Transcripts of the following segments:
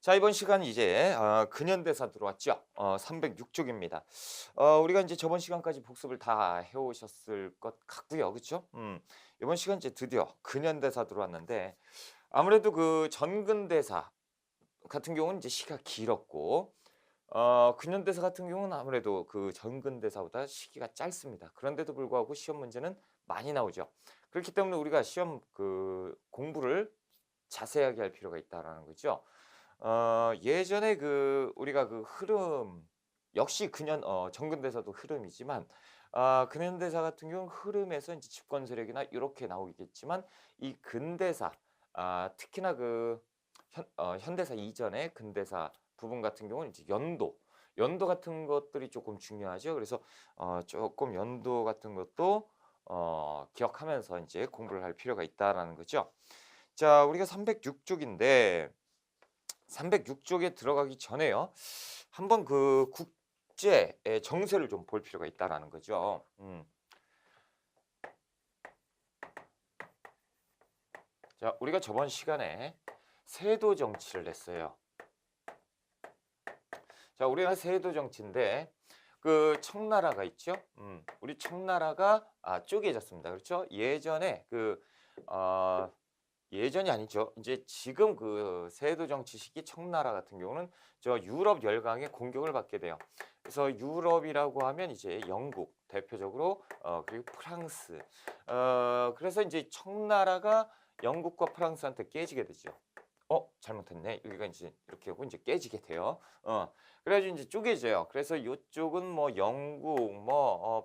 자, 이번 시간 이제 근현대사 들어왔죠. 306쪽입니다. 우리가 이제 저번 시간까지 복습을 다 해오셨을 것 같고요. 그렇죠? 이번 시간 이제 드디어 근현대사 들어왔는데 아무래도 그 전근대사 같은 경우는 이제 시가 길었고 근현대사 같은 경우는 아무래도 그 전근대사보다 시기가 짧습니다. 그런데도 불구하고 시험 문제는 많이 나오죠. 그렇기 때문에 우리가 시험 그 공부를 자세하게 할 필요가 있다라는 거죠. 예전에 그 우리가 그 흐름 역시 정근대사도 흐름이지만 근현대사 같은 경우는 흐름에서 인제 집권 세력이나 요렇게 나오겠지만 이 근대사 특히나 그 현대사 이전의 근대사 부분 같은 경우는 이제 연도 같은 것들이 쪼끔 중요하죠. 그래서 쪼끔 연도 같은 것도 기억하면서 인제 공부를 할 필요가 있다라는 거죠. 자, 우리가 306 쪽인데 306 쪽에 들어가기 전에요. 한번 그 국제의 정세를 좀 볼 필요가 있다라는 거죠. 자, 우리가 저번 시간에 세도 정치를 했어요. 자, 우리가 세도 정치인데 그 청나라가 있죠. 우리 청나라가 쪼개졌습니다. 그렇죠? 예전에 예전이 아니죠. 이제 지금 그 세도 정치 시기 청나라 같은 경우는 저 유럽 열강의 공격을 받게 돼요. 그래서 유럽이라고 하면 이제 영국 대표적으로 그리고 프랑스. 그래서 이제 청나라가 영국과 프랑스한테 깨지게 되죠. 잘못했네. 여기가 이제 이렇게 하고 이제 깨지게 돼요. 그래 가지고 인제 쪼개져요. 그래서 요쪽은 뭐 영국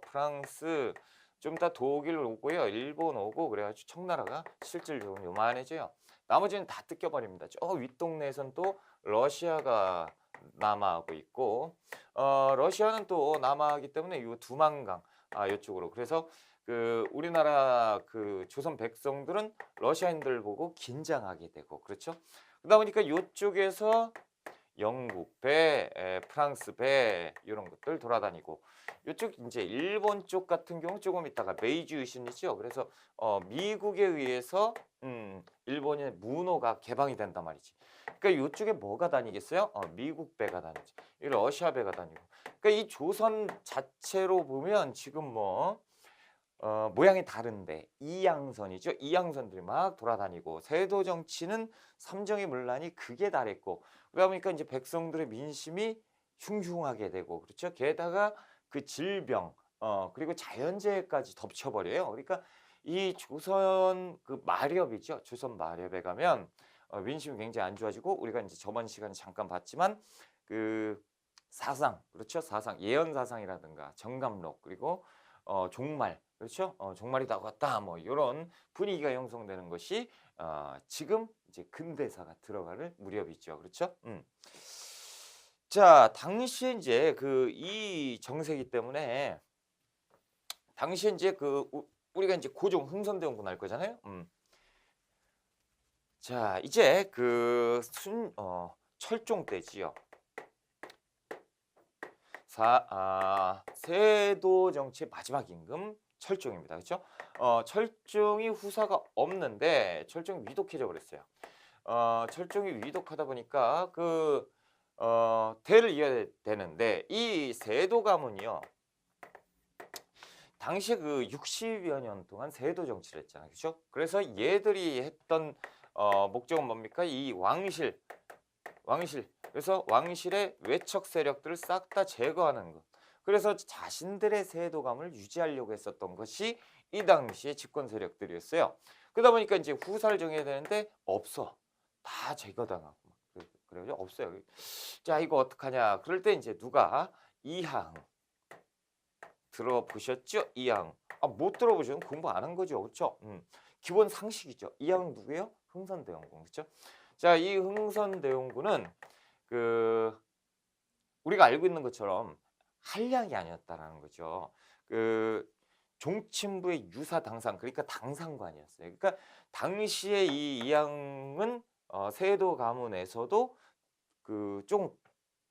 프랑스 좀 이따 독일 오고요. 일본 오고 그래 가지고 청나라가 실질적으로 요만해져요. 나머지는 다 뜯겨 버립니다. 저 윗동네에선 또 러시아가 남하하고 있고 러시아는 또 남하하기 때문에 요 두만강 요쪽으로 그래서 그 우리나라 그 조선 백성들은 러시아인들 보고 긴장하게 되고 그렇죠? 그러다 보니까 요쪽에서 영국 배, 프랑스 배 요런 것들 돌아다니고 요쪽 인제 일본 쪽 같은 경우 조금 있다가 메이지 유신이죠. 그래서 미국에 의해서 일본의 문호가 개방이 된단 말이지. 그러니까 요쪽에 뭐가 다니겠어요? 미국 배가 다니지. 이 러시아 배가 다니고. 그러니까 이 조선 자체로 보면 지금 모양이 다른데 이양선이죠. 이양선들이 막 돌아다니고 세도 정치는 삼정의 문란이 극에 달했고 그러다 보니까 이제 백성들의 민심이 흉흉하게 되고 그렇죠. 게다가 그 질병 그리고 자연재해까지 덮쳐 버려요. 그러니까 이 조선 그 마렵이죠. 조선 마렵에 가면 민심이 굉장히 안 좋아지고 우리가 이제 저번 시간에 잠깐 봤지만 그 사상 그렇죠. 사상 예언 사상이라든가 정감록 그리고 종말 그렇죠? 종말이 다가왔다 뭐 요런 분위기가 형성되는 것이 지금 이제 근대사가 들어갈 무렵이죠. 그렇죠? 자, 당시에 인제 그 이 정세기 때문에 당시에 인제 우리가 인제 고종 흥선대원군 알 거잖아요. 자, 이제 철종 때지요. 세도 정치의 마지막 임금 철종입니다. 그렇죠? 철종이 후사가 없는데 철종이 위독해져 버렸어요. 철종이 위독하다 보니까 대를 이어야 되는데 이 세도 가문이요. 당시에 그 60여 년 동안 세도 정치를 했잖아요. 그렇죠? 그래서 얘들이 했던 목적은 뭡니까? 이 왕실. 그래서 왕실의 외척 세력들을 싹 다 제거하는 것. 그래서 자신들의 세도감을 유지하려고 했었던 것이 이 당시의 집권 세력들이었어요. 그러다 보니까 이제 후사를 정해야 되는데 없어. 다 제거당하고 막 그래가지고 없어요. 자, 이거 어떡하냐. 그럴 때 이제 누가 이항 들어보셨죠? 이항. 못 들어보시면 공부 안 한 거죠. 그렇죠? 기본 상식이죠. 이항 누구예요? 흥선대원군. 그렇죠? 자, 이 흥선대원군은 그 우리가 알고 있는 것처럼 한량이 아니었다라는 거죠. 그 종친부의 유사 당상 그러니까 당상관이었어요. 그러니까 당시에 이 이항은 세도 가문에서도 그 좀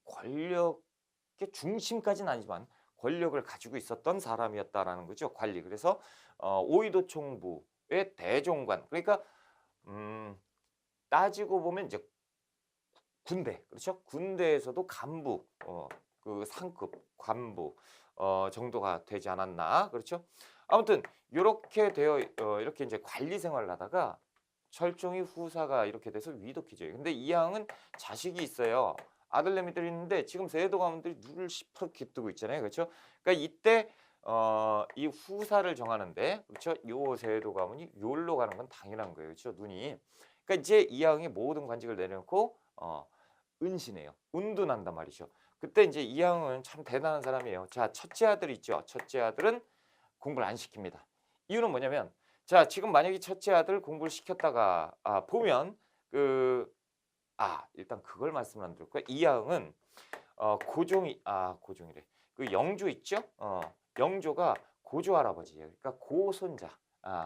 권력의 중심까지는 아니지만 권력을 가지고 있었던 사람이었다라는 거죠. 관리. 그래서 오이도총부의 대종관 그러니까 따지고 보면 이제 군대, 그렇죠? 군대에서도 간부, 그 상급, 관부 정도가 되지 않았나, 그렇죠? 아무튼 이렇게 이렇게 이제 관리 생활을 하다가 철종이 후사가 이렇게 돼서 위독해져요. 근데 이항은 자식이 있어요. 아들내미들이 있는데 지금 세도 가문들이 눈을 시퍼렇게 뜨고 있잖아요, 그렇죠? 그러니까 이때 이 후사를 정하는데, 그렇죠? 요 세도 가문이 요로 가는 건 당연한 거예요, 그렇죠? 눈이. 그러니까 이제 이항이 모든 관직을 내려놓고 은신해요. 운둔한단 말이죠. 그때 이제 이항은 참 대단한 사람이에요. 자, 첫째 아들 있죠. 첫째 아들은 공부를 안 시킵니다. 이유는 뭐냐면, 자, 지금 만약에 첫째 아들 공부를 시켰다가 보면 일단 그걸 말씀을 안 드렸고요. 이항은 고종이래. 그 영조 있죠? 영조가 고조 할아버지예요. 그러니까 고손자.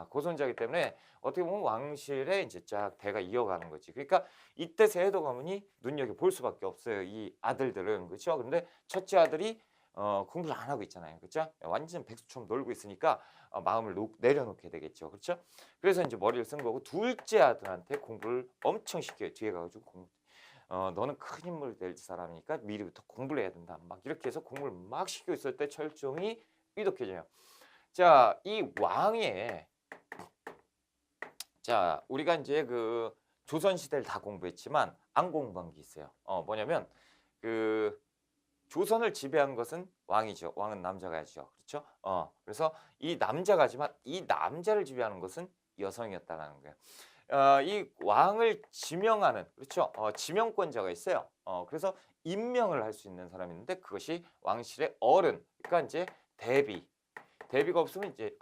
고손자이기 때문에 어떻게 보면 왕실에 이제 쫙 대가 이어가는 거지. 그러니까 이때 세도 가문이 눈여겨 볼 수밖에 없어요. 이 아들들은. 그렇죠? 근데 첫째 아들이 공부를 안 하고 있잖아요. 그렇죠? 완전 백수처럼 놀고 있으니까 마음을 내려놓게 되겠죠. 그렇죠? 그래서 이제 머리를 쓴 거고, 둘째 아들한테 공부를 엄청 시켜요. 뒤에 가가지고 너는 큰 인물 될 사람이니까 미리부터 공부를 해야 된다. 막 이렇게 해서 공부를 막 시키고 있을 때 철종이 위독해져요. 자, 이 왕의 자, 우리가 이제 그 조선 시대를 다 공부했지만 안 공부한 게 있어요. 뭐냐면 그 조선을 지배한 것은 왕이죠. 왕은 남자가죠. 그렇죠? 그래서 이 남자가지만 이 남자를 지배하는 것은 여성이었다라는 거예요. 이 왕을 지명하는, 그렇죠? 지명권자가 있어요. 그래서 임명을 할 수 있는 사람이 있는데 그것이 왕실의 어른. 그러니까 이제 대비가 없으면 이제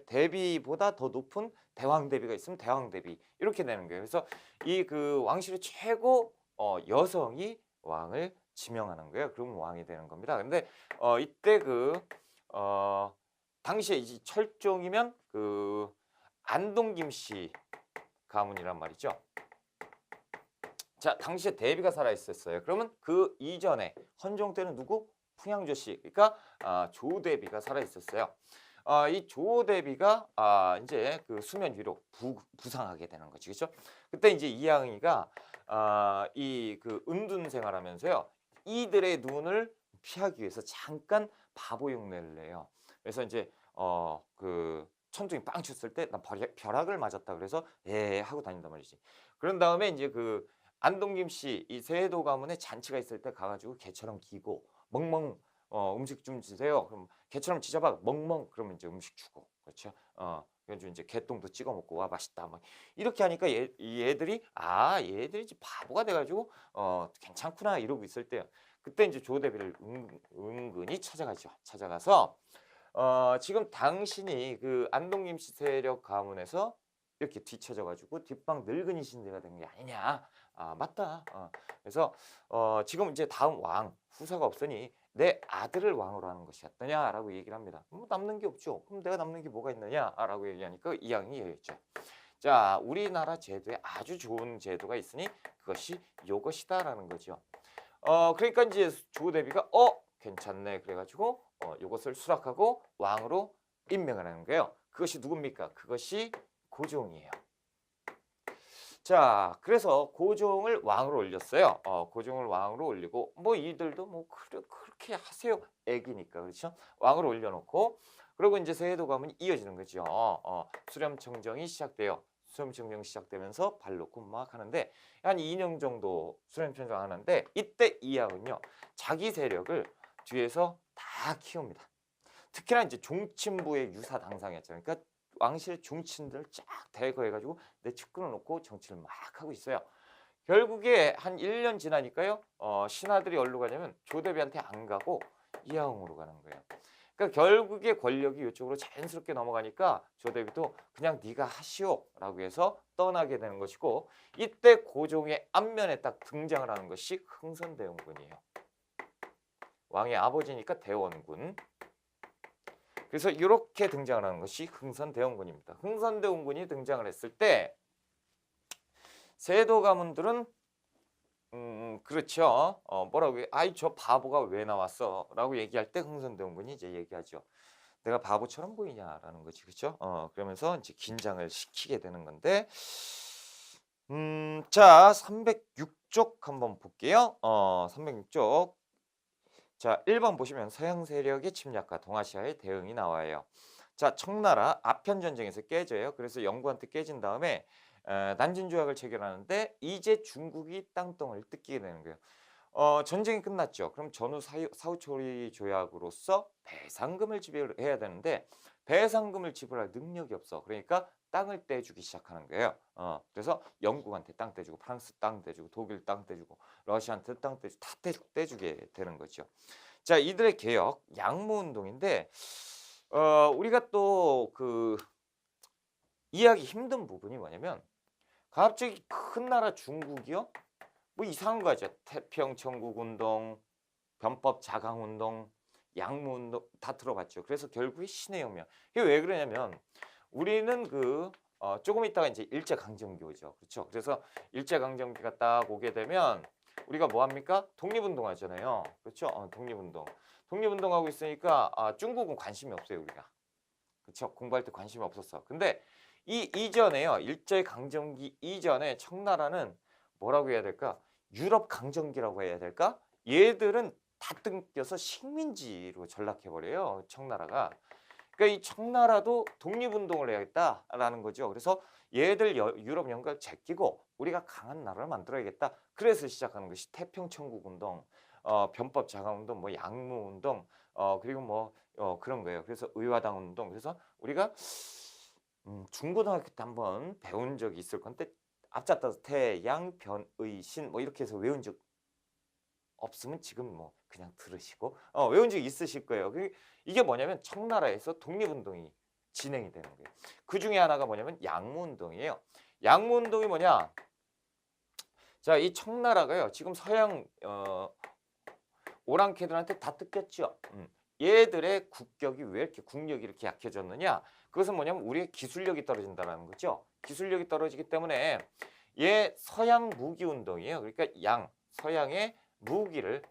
대비보다 더 높은 대왕 대비가 있으면 대왕 대비 이렇게 되는 거예요. 그래서 이 그 왕실의 최고 여성이 왕을 지명하는 거예요. 그러면 왕이 되는 겁니다. 근데 이때 당시에 이제 철종이면 그 안동김 씨 가문이란 말이죠. 자, 당시에 대비가 살아 있었어요. 그러면 그 이전에 헌종 때는 누구? 풍양조 씨. 그러니까 조대비가 살아 있었어요. 이 조대비가 이제 그 수면 위로 부상하게 되는 거지, 그렇죠? 그때 이제 이항이가 이 그 은둔 생활하면서요, 이들의 눈을 피하기 위해서 잠깐 바보 흉내를 내요. 그래서 이제 그 천둥이 빵 쳤을 때 난 벼락을 맞았다 그래서 하고 다닌단 말이지. 그런 다음에 이제 그 안동김 씨 이 세도 가문에 잔치가 있을 때 가가지고 개처럼 기고 멍멍 음식 좀 주세요. 그럼 개처럼 지져봐 멍멍 그러면 이제 음식 주고, 그렇죠? 그래서 이제 개똥도 찍어 먹고 와 맛있다 막 이렇게 하니까 얘들이 얘들이 이제 바보가 돼가지고 괜찮구나 이러고 있을 때 그때 이제 조대비를 은근히 찾아가죠. 찾아가서 지금 당신이 그 안동김 씨 세력 가문에서 이렇게 뒤쳐져가지고 뒷방 늙은이 신세가 된 게 아니냐. 맞다. 그래서 지금 이제 다음 왕 후사가 없으니 내 아들을 왕으로 하는 것이 어떠냐라고 얘기를 합니다. 뭐 남는 게 없죠. 그럼 내가 남는 게 뭐가 있느냐라고 얘기하니까 이항이 얘기했죠. 자, 우리나라 제도에 아주 좋은 제도가 있으니 그것이 요것이다라는 거죠. 그러니까 이제 조대비가 괜찮네 그래가지고 요것을 수락하고 왕으로 임명을 하는 거예요. 그것이 누굽니까? 그것이 고종이에요. 자, 그래서 고종을 왕으로 올렸어요. 고종을 왕으로 올리고 뭐 이들도 뭐 그렇게 하세요. 애기니까 그렇죠? 왕으로 올려놓고 그리고 이제 세도 가문이 이어지는 거죠. 수렴청정이 시작돼요. 수렴청정 시작되면서 발 놓고 막 하는데 한 2년 정도 수렴청정 하는데 이때 이항은요 자기 세력을 뒤에서 다 키웁니다. 특히나 이제 종친부의 유사 당상이었잖아요. 그러니까 왕실 종친들 쫙 대거해가지고 내측근을 놓고 정치를 막 하고 있어요. 결국에 한 1년 지나니까요. 신하들이 어디로 가냐면 조대비한테 안 가고 이항으로 가는 거예요. 그러니까 결국에 권력이 이쪽으로 자연스럽게 넘어가니까 조대비도 그냥 네가 하시오라고 해서 떠나게 되는 것이고 이때 고종의 앞면에 딱 등장을 하는 것이 흥선대원군이에요. 왕의 아버지니까 대원군. 그래서 이렇게 등장을 하는 것이 흥선대원군입니다. 흥선대원군이 등장을 했을 때 세도 가문들은 그렇죠. 뭐라고 아이 저 바보가 왜 나왔어? 라고 얘기할 때 흥선대원군이 이제 얘기하죠. 내가 바보처럼 보이냐라는 거지. 그렇죠? 그러면서 이제 긴장을 시키게 되는 건데 자, 306쪽 한번 볼게요. 306쪽. 자, 1번 보시면 서양 세력의 침략과 동아시아의 대응이 나와요. 자, 청나라 아편 전쟁에서 깨져요. 그래서 영구한테 깨진 다음에 난징 조약을 체결하는데 이제 중국이 땅덩어리를 뜯기게 되는 거예요. 전쟁이 끝났죠. 그럼 전후 사후초리 조약으로서 배상금을 지불해야 되는데 배상금을 지불할 능력이 없어. 그러니까 땅을 떼주기 시작하는 거예요. 그래서 영국한테 땅 떼주고 프랑스 땅 떼주고 독일 땅 떼주고 러시아한테 땅 떼주고 다 떼주게 되는 거죠. 자, 이들의 개혁 양모운동인데 우리가 또 그 이해하기 힘든 부분이 뭐냐면 갑자기 큰 나라 중국이요? 뭐 이상한 거죠. 태평천국운동, 변법 자강운동, 양무운동 다 들어봤죠. 그래서 결국에 신의 혁명. 이게 왜 그러냐면 우리는 조금 있다가 이제 일제강점기 오죠. 그렇죠. 그래서 일제강점기가 딱 오게 되면 우리가 뭐 합니까? 독립운동 하잖아요. 그렇죠. 독립운동. 독립운동하고 있으니까 중국은 관심이 없어요, 우리가. 그렇죠. 공부할 때 관심이 없었어. 근데 이 이전에요. 일제강점기 이전에 청나라는 뭐라고 해야 될까? 유럽 강점기라고 해야 될까? 얘들은 다 뜯겨서 식민지로 전락해버려요. 청나라가. 그러니까 이 청나라도 독립운동을 해야겠다라는 거죠. 그래서 얘들 유럽 연결 제끼고 우리가 강한 나라를 만들어야겠다. 그래서 시작하는 것이 태평천국운동, 변법 자강운동, 뭐 양무운동, 그리고 뭐 그런 거예요. 그래서 의화당운동. 그래서 우리가 중고등학교 때 한번 배운 적이 있을 건데 앞잡다서 태양, 변의, 신 뭐 이렇게 해서 외운 적 없으면 지금 뭐 그냥 들으시고 외운 적 있으실 거예요. 이게 뭐냐면 청나라에서 독립운동이 진행이 되는 거예요. 그 중에 하나가 뭐냐면 양무운동이에요. 양무운동이 뭐냐? 자, 이 청나라가요. 지금 서양 오랑캐들한테 다 뜯겼죠. 얘들의 국격이 왜 이렇게 국력이 이렇게 약해졌느냐? 그것은 뭐냐면 우리의 기술력이 떨어진다는 거죠. 기술력이 떨어지기 때문에 얘 서양 무기 운동이에요. 그러니까 서양의 무기를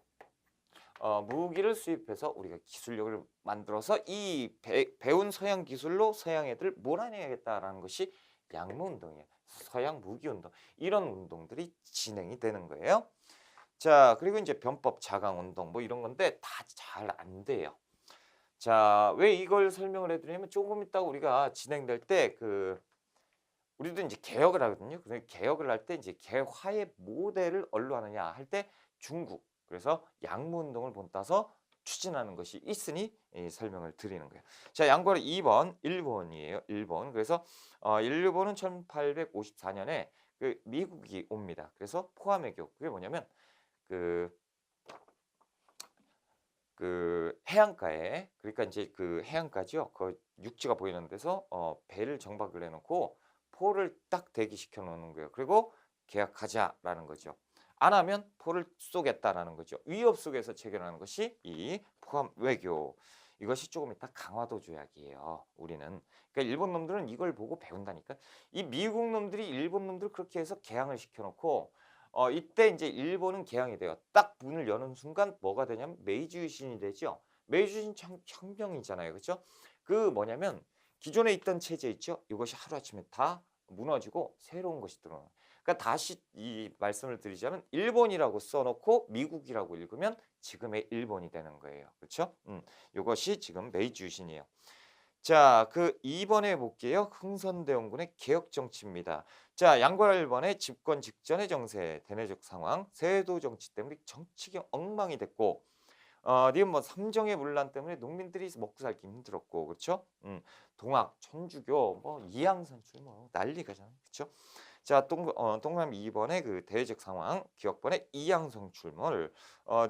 수입해서 우리가 기술력을 만들어서 이 배운 서양 기술로 서양 애들 몰아내야겠다라는 것이 양무운동이에요. 서양 무기운동. 이런 운동들이 진행이 되는 거예요. 자, 그리고 이제 변법 자강운동 뭐 이런 건데 다 잘 안 돼요. 자, 왜 이걸 설명을 해드리냐면 조금 있다가 우리가 진행될 때 우리도 이제 개혁을 하거든요. 그래서 개혁을 할 때 이제 개화의 모델을 얼로 하느냐 할 때 중국. 그래서 양무운동을 본따서 추진하는 것이 있으니 설명을 드리는 거예요. 자, 양보로 2번 일본이에요. 일본. 그래서 일본은 1854년에 미국이 옵니다. 그래서 포함외교. 그게 뭐냐면 해안가에 그러니까 이제 해안가죠. 육지가 보이는 데서 배를 정박을 해놓고 포를 딱 대기시켜 놓는 거예요. 그리고 계약하자라는 거죠. 안 하면 포를 쏘겠다라는 거죠. 위협 속에서 체결하는 것이 이 포함 외교. 이것이 조금 이따 강화도 조약이에요. 우리는. 그러니까 일본 놈들은 이걸 보고 배운다니까. 이 미국 놈들이 일본 놈들 그렇게 해서 개항을 시켜놓고 이때 이제 일본은 개항이 돼요. 딱 문을 여는 순간 뭐가 되냐면 메이지 유신이 되죠. 메이지 유신 혁명이잖아요. 그렇죠? 뭐냐면 기존에 있던 체제 있죠. 이것이 하루아침에 다 무너지고 새로운 것이 들어오는. 그러니까 다시 이 말씀을 드리자면 일본이라고 써놓고 미국이라고 읽으면 지금의 일본이 되는 거예요. 그렇죠? 이것이 지금 메이지 유신이에요. 자, 2번에 볼게요. 흥선대원군의 개혁 정치입니다. 자, 양과라 1번의 집권 직전의 정세, 대내적 상황, 세도 정치 때문에 정치가 엉망이 됐고, 니은 뭐 삼정의 문란 때문에 농민들이 먹고 살기 힘들었고, 그렇죠? 동학, 천주교, 뭐 이양선출, 뭐 난리가잖아요, 그렇죠? 자, 동그라미 2번의 대외적 상황, 기억번의 이양성 출몰,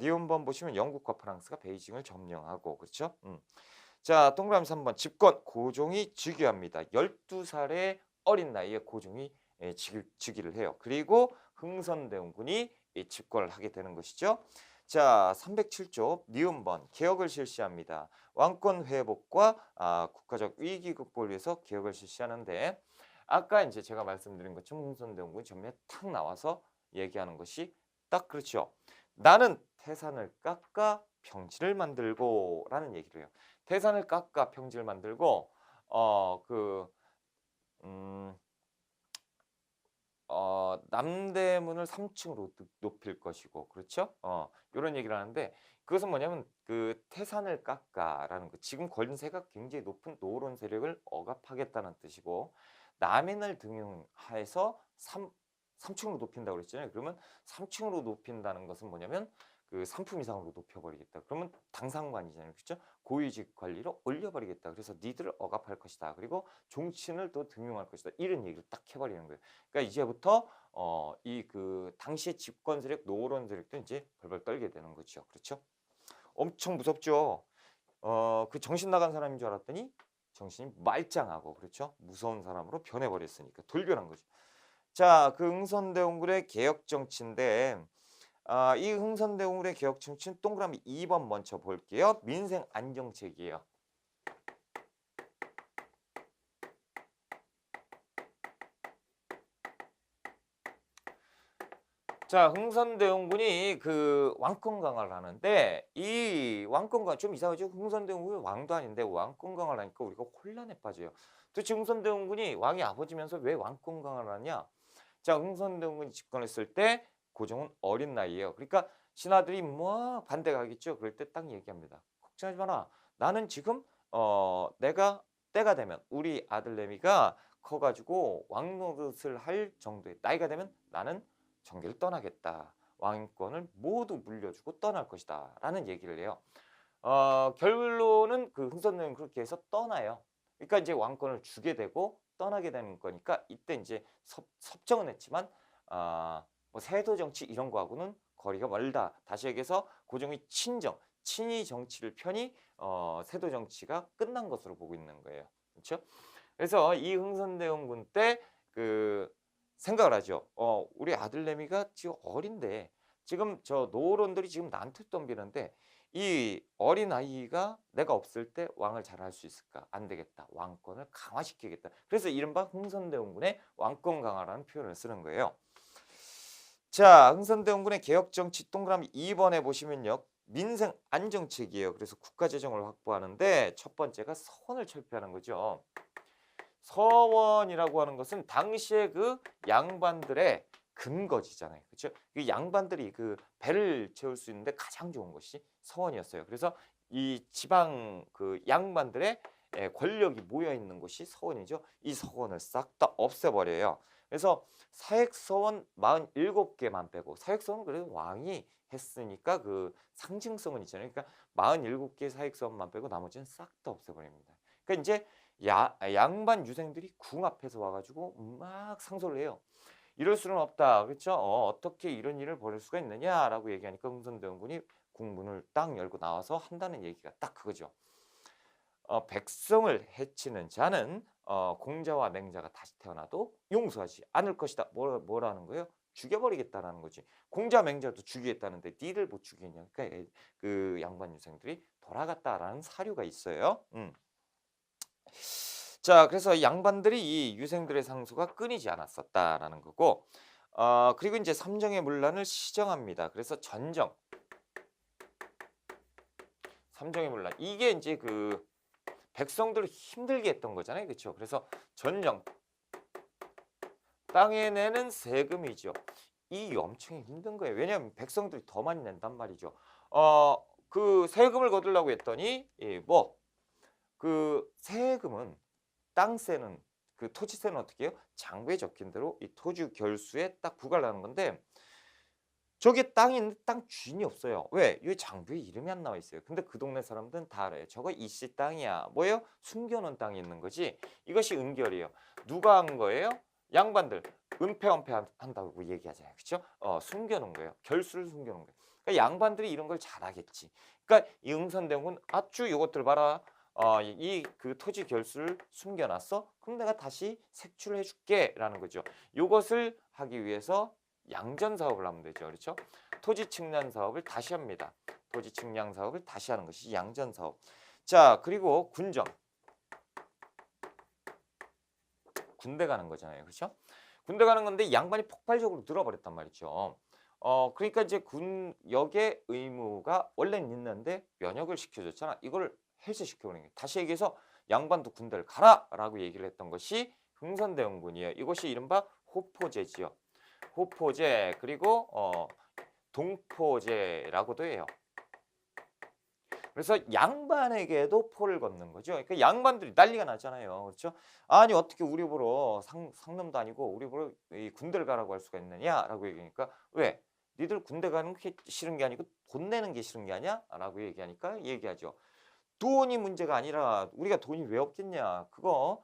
니은번 보시면 영국과 프랑스가 베이징을 점령하고, 그렇죠? 자, 동그라미 3번 집권 고종이 즉위합니다. 12살의 어린 나이에 고종이 즉위를 해요. 그리고 흥선대원군이 집권을 하게 되는 것이죠. 자, 307조 니은번 개혁을 실시합니다. 왕권 회복과 국가적 위기 극복을 위해서 개혁을 실시하는데 아까 이제 제가 말씀드린 것처럼 흥선대원군이 전면에 탁 나와서 얘기하는 것이 딱 그렇죠. 나는 태산을 깎아 평지를 만들고 라는 얘기를 해요. 태산을 깎아 평지를 만들고 남대문을 3층으로 높일 것이고, 그렇죠? 이런 얘기를 하는데 그것은 뭐냐면 그 태산을 깎아라는 거. 지금 권세가 굉장히 높은 노론 세력을 억압하겠다는 뜻이고, 남인을 등용하여서 3층으로 높인다고 그랬잖아요. 그러면 3층으로 높인다는 것은 뭐냐면 그 3품 이상으로 높여버리겠다. 그러면 당상관이잖아요. 그렇죠? 고위직 관리로 올려버리겠다. 그래서 니들을 억압할 것이다. 그리고 종친을 또 등용할 것이다. 이런 얘기를 딱 해버리는 거예요. 그러니까 이제부터 이 그 당시의 집권 세력, 노론 세력도 이제 벌벌 떨게 되는 거죠. 그렇죠? 엄청 무섭죠. 그 정신 나간 사람인 줄 알았더니 정신이 말짱하고, 그렇죠? 무서운 사람으로 변해버렸으니까 돌변한 거죠. 자, 그 흥선대원군의 개혁 정치인데 이 흥선대원군의 개혁 정치는 동그라미 2번 먼저 볼게요. 민생 안정책이에요. 자, 흥선대원군이 그 왕권 강화를 하는데, 이 왕권 강화 좀 이상하죠? 흥선대원군이 왕도 아닌데 왕권 강화를 하니까 우리가 혼란에 빠져요. 도대체 흥선대원군이 왕이 아버지면서 왜 왕권 강화를 하냐? 자, 흥선대원군이 집권했을 때 고종은 어린 나이예요. 그러니까 신하들이 뭐 반대가 하겠죠. 그럴 때 딱 얘기합니다. 걱정하지 마라. 나는 지금 내가 때가 되면 우리 아들 내미가 커가지고 왕 노릇을 할 정도의 나이가 되면 나는 정계를 떠나겠다. 왕권을 모두 물려주고 떠날 것이다. 라는 얘기를 해요. 결론은 그 흥선대원이 그렇게 해서 떠나요. 그러니까 이제 왕권을 주게 되고 떠나게 되는 거니까 이때 이제 섭정은 했지만 뭐 세도 정치 이런 거하고는 거리가 멀다. 다시 얘기해서 고종이 친위 정치를 펴니 세도 정치가 끝난 것으로 보고 있는 거예요. 그렇죠? 그래서 이 흥선대원군 때 그 생각을 하죠. 우리 아들 내미가 지금 어린데 지금 저 노론들이 지금 나한테 덤비는데 이 어린 아이가 내가 없을 때 왕을 잘할 수 있을까? 안 되겠다. 왕권을 강화시키겠다. 그래서 이른바 흥선대원군의 왕권 강화라는 표현을 쓰는 거예요. 자, 흥선대원군의 개혁정치 동그라미 2번에 보시면요. 민생 안정책이에요. 그래서 국가재정을 확보하는데 첫 번째가 서원을 철폐하는 거죠. 서원이라고 하는 것은 당시에 그 양반들의 근거지잖아요. 그렇죠? 그 양반들이 그 배를 채울 수 있는데 가장 좋은 것이 서원이었어요. 그래서 이 지방 그 양반들의 권력이 모여 있는 곳이 서원이죠. 이 서원을 싹 다 없애버려요. 그래서 사획서원 47개만 빼고, 사획서원은 그래도 왕이 했으니까 그 상징성은 있잖아요. 그러니까 47개 사획서원만 빼고 나머지는 싹 다 없애버립니다. 그러니까 이제 양반 유생들이 궁 앞에서 와가지고 막 상소를 해요. 이럴 수는 없다. 그렇죠? 어떻게 이런 일을 벌일 수가 있느냐라고 얘기하니까 흥선대원군이 궁문을 딱 열고 나와서 한다는 얘기가 딱 그거죠. 백성을 해치는 자는 공자와 맹자가 다시 태어나도 용서하지 않을 것이다. 뭐라는 거예요? 죽여버리겠다라는 거지. 공자 맹자도 죽이겠다는데 니를 못 죽이냐. 그러니까 그 양반 유생들이 돌아갔다라는 사료가 있어요. 자, 그래서 양반들이 이 유생들의 상소가 끊이지 않았었다라는 거고, 그리고 이제 삼정의 문란을 시정합니다. 그래서 삼정의 문란, 이게 이제 그 백성들을 힘들게 했던 거잖아요, 그렇죠? 그래서 전정, 땅에 내는 세금이죠. 이 엄청 힘든 거예요. 왜냐하면 백성들이 더 많이 낸단 말이죠. 그 세금을 거두려고 했더니 그 세금은 땅세는 그 토지세는 어떻게 해요? 장부에 적힌 대로 이 토지 결수에 딱 부과를 하는 건데 저게 땅이 있는데 땅 주인이 없어요. 왜? 이 장부에 이름이 안 나와 있어요. 근데 그 동네 사람들은 다 알아요. 저거 이씨 땅이야. 뭐예요? 숨겨놓은 땅이 있는 거지. 이것이 은결이에요. 누가 한 거예요? 양반들. 은폐 한다고 얘기하잖아요. 그렇죠? 숨겨놓은 거예요. 결수를 숨겨놓은 거예요. 그러니까 양반들이 이런 걸 잘하겠지. 그러니까 이 흥선대원군 아쭈 이것들 봐라. 이 그 토지 결수를 숨겨놨어? 그럼 내가 다시 색출을 해줄게라는 거죠. 이것을 하기 위해서 양전 사업을 하면 되죠. 그렇죠? 토지 측량 사업을 다시 합니다. 토지 측량 사업을 다시 하는 것이 양전 사업. 자, 그리고 군정. 군대 가는 거잖아요. 그렇죠? 군대 가는 건데 양반이 폭발적으로 늘어버렸단 말이죠. 그러니까 이제 군역의 의무가 원래는 있는데 면역을 시켜줬잖아. 이걸 해제시켜버리는 거예요. 다시 얘기해서 양반도 군대를 가라라고 얘기를 했던 것이 흥선대원군이에요. 이것이 이른바 호포제지요. 호포제 그리고 동포제라고도 해요. 그래서 양반에게도 포를 걷는 거죠. 그러니까 양반들이 난리가 나잖아요. 그렇죠? 아니 어떻게 우리 보러 상놈도 아니고 우리 보러 이 군대를 가라고 할 수가 있느냐라고 얘기하니까 왜? 니들 군대 가는 게 싫은 게 아니고 돈 내는 게 싫은 게 아니야? 라고 얘기하니까 얘기하죠. 돈이 문제가 아니라 우리가 돈이 왜 없겠냐. 그거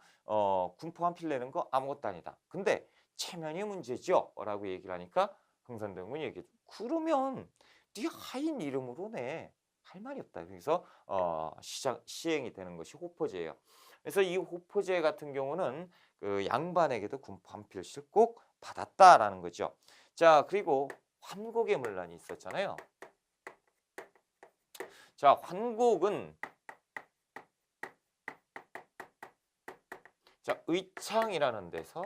군포 한 필 내는 거 아무것도 아니다. 근데 체면이 문제죠. 라고 얘기를 하니까 흥선대원군이 얘기해. 그러면 네 하인 이름으로 내. 할 말이 없다. 그래서 시행이 되는 것이 호포제예요. 그래서 이 호포제 같은 경우는 그 양반에게도 군포 한 필씩 꼭 받았다라는 거죠. 자, 그리고 환곡의 문란이 있었잖아요. 자, 환곡은 자, 의창이라는 데서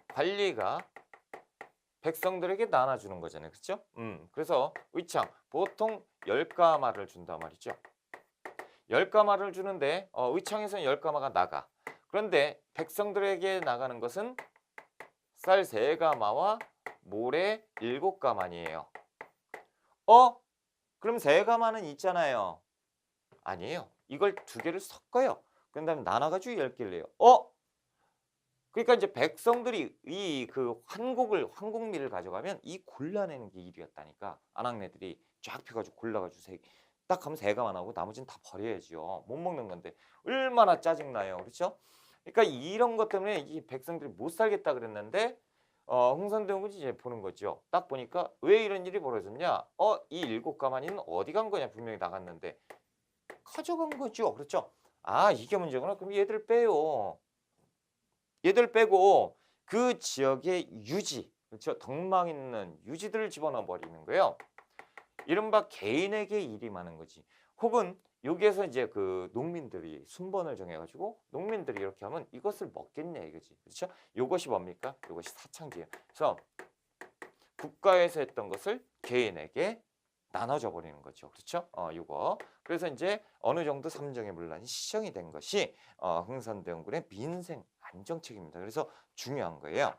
관리가 백성들에게 나눠주는 거잖아요. 그렇죠? 그래서 의창 보통 10가마를 준단 말이죠. 10가마를 주는데 의창에서는 10가마가 나가. 그런데 백성들에게 나가는 것은 쌀 3가마와 모래 7가마니에요. 그럼 3가마는 있잖아요. 아니에요. 이걸 2개를 섞어요. 그 다음에 나눠가지고 10개를 내요. 그러니까 이제 백성들이 이 그 환곡미를 가져가면 이 골라내는 게 일이었다니까. 안악내들이 쫙 펴가지고 골라가지고 딱 하면 3가마 나오고 나머지는 다 버려야지요. 못 먹는 건데 얼마나 짜증나요. 그렇죠? 그러니까 이런 것 때문에 이 백성들이 못 살겠다 그랬는데 흥선대원군이 이제 보는 거죠. 딱 보니까 왜 이런 일이 벌어졌냐? 이 7가마니는 어디 간 거냐? 분명히 나갔는데 가져간 거죠. 그렇죠? 아, 이게 문제구나. 그럼 얘들 빼요. 얘들 빼고 그 지역의 유지, 그렇죠? 덕망 있는 유지들을 집어넣어 버리는 거예요. 이른바 개인에게 일이 많은 거지. 혹은 여기에서 이제 그 농민들이 순번을 정해가지고 농민들이 이렇게 하면 이것을 먹겠냐 이거지. 그렇죠? 이것이 뭡니까? 이것이 사창제예요. 그래서 국가에서 했던 것을 개인에게 나눠져 버리는 거죠. 그렇죠? 이거. 그래서 이제 어느 정도 삼정의 문란이 시정이 된 것이 흥선대원군의 민생 안정책입니다. 그래서 중요한 거예요.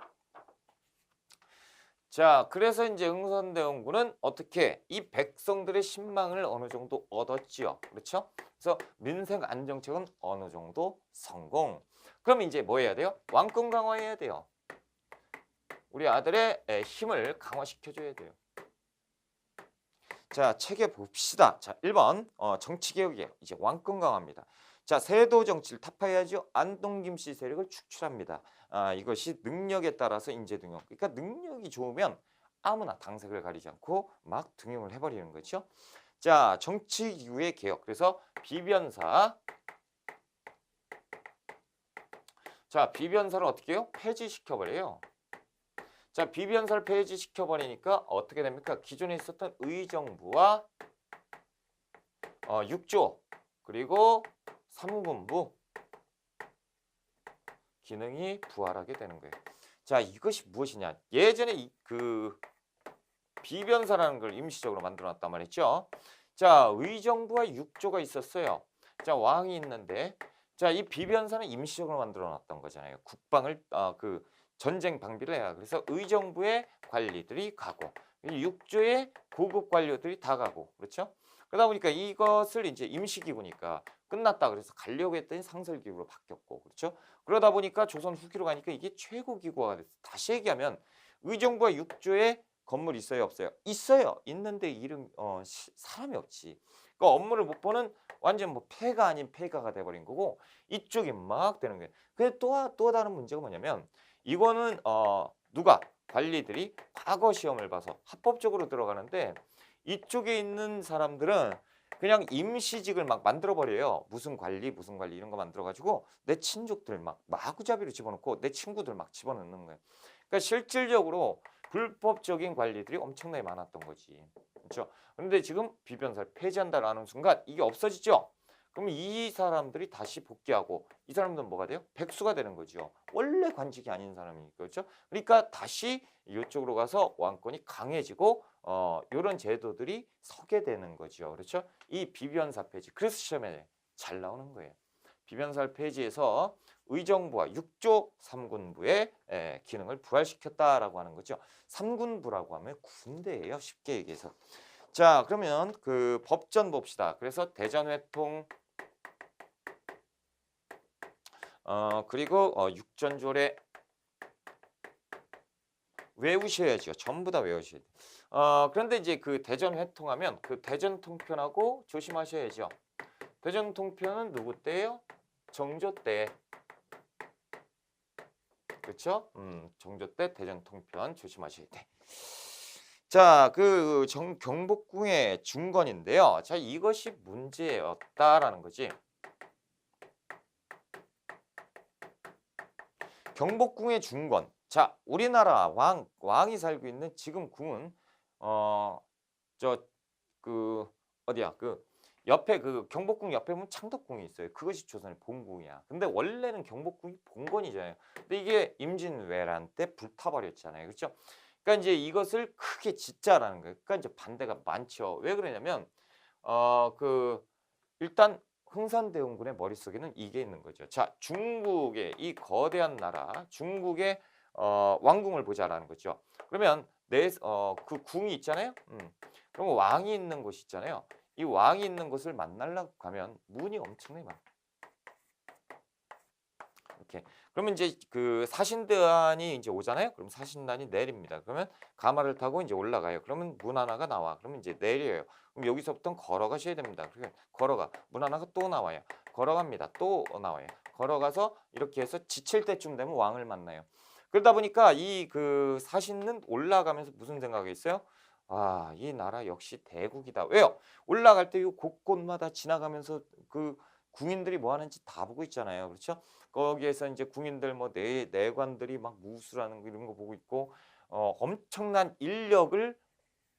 자, 그래서 이제 흥선대원군은 어떻게 이 백성들의 신망을 어느 정도 얻었지요. 그렇죠? 그래서 민생 안정책은 어느 정도 성공. 그럼 이제 뭐 해야 돼요? 왕권 강화해야 돼요. 우리 아들의 힘을 강화시켜줘야 돼요. 자, 책에 봅시다. 자, 1번 정치개혁이에요. 이제 왕권 강화입니다. 자, 세도 정치를 타파해야죠. 안동김씨 세력을 축출합니다. 이것이 능력에 따라서 인재등용. 그러니까 능력이 좋으면 아무나 당색을 가리지 않고 막 등용을 해버리는 거죠. 자, 정치기구의 개혁. 그래서 비변사. 자, 비변사를 어떻게 해요? 폐지시켜버려요. 자, 비변사를 폐지시켜버리니까 어떻게 됩니까? 기존에 있었던 의정부와 6조 그리고 사무본부 기능이 부활하게 되는 거예요. 자, 이것이 무엇이냐? 예전에 그 비변사라는 걸 임시적으로 만들어놨단 말이죠. 자, 의정부와 6조가 있었어요. 자, 왕이 있는데 자, 이 비변사는 임시적으로 만들어놨던 거잖아요. 국방을 그 전쟁 방비를 해야. 그래서 의정부의 관리들이 가고 6조의 고급 관료들이 다 가고 그렇죠? 그러다 보니까 이것을 이제 임시기구니까 끝났다 그래서 가려고 했더니 상설기구로 바뀌었고 그렇죠? 그러다 보니까 조선 후기로 가니까 이게 최고기구가 됐어. 다시 얘기하면 의정부와 6조의 건물이 있어요 없어요? 있어요. 있는데 사람이 없지. 그러니까 업무를 못 보는 완전 뭐 폐가 아닌 폐가가 돼버린 거고 이쪽이 막 되는 거예요. 근데 또 다른 문제가 뭐냐면 이거는 누가 관리들이 과거 시험을 봐서 합법적으로 들어가는데 이쪽에 있는 사람들은 그냥 임시직을 막 만들어 버려요. 무슨 관리 이런 거 만들어 가지고 내 친족들 막 마구잡이로 집어넣고 내 친구들 막 집어넣는 거예요. 그러니까 실질적으로 불법적인 관리들이 엄청나게 많았던 거지. 그렇죠? 그런데 지금 비변사를 폐지한다라는 순간 이게 없어지죠. 그럼 이 사람들이 다시 복귀하고 이 사람들은 뭐가 돼요? 백수가 되는 거죠. 원래 관직이 아닌 사람이니까. 그렇죠? 그러니까 다시 이쪽으로 가서 왕권이 강해지고 이런 제도들이 서게 되는 거죠. 그렇죠? 이 비변사 폐지. 그래서 시험에 잘 나오는 거예요. 비변사 폐지에서 의정부와 육조 3군부의 기능을 부활시켰다라고 하는 거죠. 3군부라고 하면 군대예요. 쉽게 얘기해서. 자, 그러면 그 법전 봅시다. 그래서 대전회통 그리고 육전조례 외우셔야죠. 전부 다 외우셔야 돼요. 그런데 이제 그 대전회통하면 그 대전통편하고 조심하셔야죠. 대전통편은 누구 때예요? 정조 때. 그렇죠? 정조 때 대전통편 조심하셔야 돼. 자, 그 경복궁의 중건인데요. 자, 이것이 문제였다라는 거지. 경복궁의 중건. 자, 우리나라 왕이 살고 있는 지금 궁은 어디야? 그 옆에 그 경복궁 옆에 보면 창덕궁이 있어요. 그것이 조선의 본궁이야. 근데 원래는 경복궁이 본건이잖아요. 근데 이게 임진왜란 때 불타버렸잖아요. 그렇죠? 그러니까 이제 이것을 크게 짓자라는 거예요. 그러니까 이제 반대가 많죠. 왜 그러냐면 일단 흥선대원군의 머릿속에는 이게 있는 거죠. 자, 중국의 이 거대한 나라, 중국의 왕궁을 보자라는 거죠. 그러면 그 궁이 있잖아요. 그럼 왕이 있는 곳이 있잖아요. 이 왕이 있는 곳을 만나려고 가면 문이 엄청나게 많아. 이렇게. 그러면 이제 그 사신단이 이제 오잖아요. 그럼 사신단이 내립니다. 그러면 가마를 타고 이제 올라가요. 그러면 문 하나가 나와. 그러면 이제 내려요. 그럼 여기서부터 걸어가셔야 됩니다. 그러니까 걸어가. 문 하나가 또 나와요. 걸어갑니다. 또 나와요. 걸어가서 이렇게 해서 지칠 때쯤 되면 왕을 만나요. 그러다 보니까 이 그 사신은 올라가면서 무슨 생각이 있어요? 아, 이 나라 역시 대국이다. 왜요? 올라갈 때 이 곳곳마다 지나가면서 그 궁인들이 뭐 하는지 다 보고 있잖아요. 그렇죠? 거기에서 이제 궁인들 뭐 내관들이 막 무술하는 거 이런 거 보고 있고 엄청난 인력을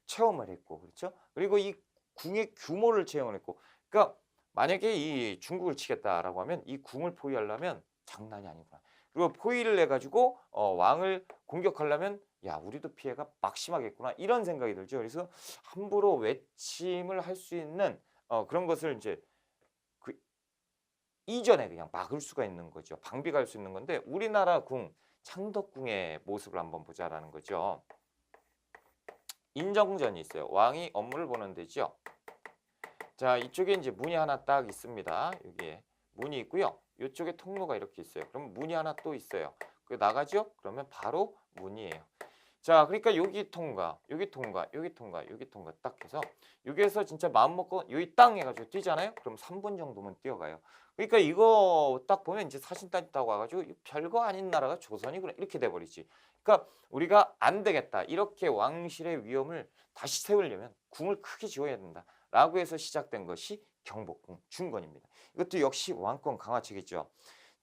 체험을 했고 그렇죠? 그리고 이 궁의 규모를 체험을 했고 그러니까 만약에 이 중국을 치겠다라고 하면 이 궁을 포위하려면 장난이 아니구나. 그리고 포위를 해 가지고 왕을 공격하려면 야, 우리도 피해가 막심하겠구나. 이런 생각이 들죠. 그래서 함부로 외침을 할 수 있는 그런 것을 이제 그 이전에 그냥 막을 수가 있는 거죠. 방비가 할 수 있는 건데 우리나라 궁 창덕궁의 모습을 한번 보자라는 거죠. 인정전이 있어요. 왕이 업무를 보는 데죠. 자, 이쪽에 이제 문이 하나 딱 있습니다. 여기에 문이 있고요. 이쪽에 통로가 이렇게 있어요. 그럼 문이 하나 또 있어요. 그 나가죠? 그러면 바로 문이에요. 자, 그러니까 여기 통과, 여기 통과, 여기 통과, 여기 통과 딱 해서 여기에서 진짜 마음 먹고 여기 땅 해가지고 뛰잖아요. 그럼 3분 정도면 뛰어가요. 그러니까 이거 딱 보면 이제 사신단이 딱 와가지고 별거 아닌 나라가 조선이구나 이렇게 돼버리지. 그러니까 우리가 안 되겠다. 이렇게 왕실의 위엄을 다시 세우려면 궁을 크게 지어야 된다. 라고 해서 시작된 것이 경복궁 중건입니다. 이것도 역시 왕권 강화책이죠.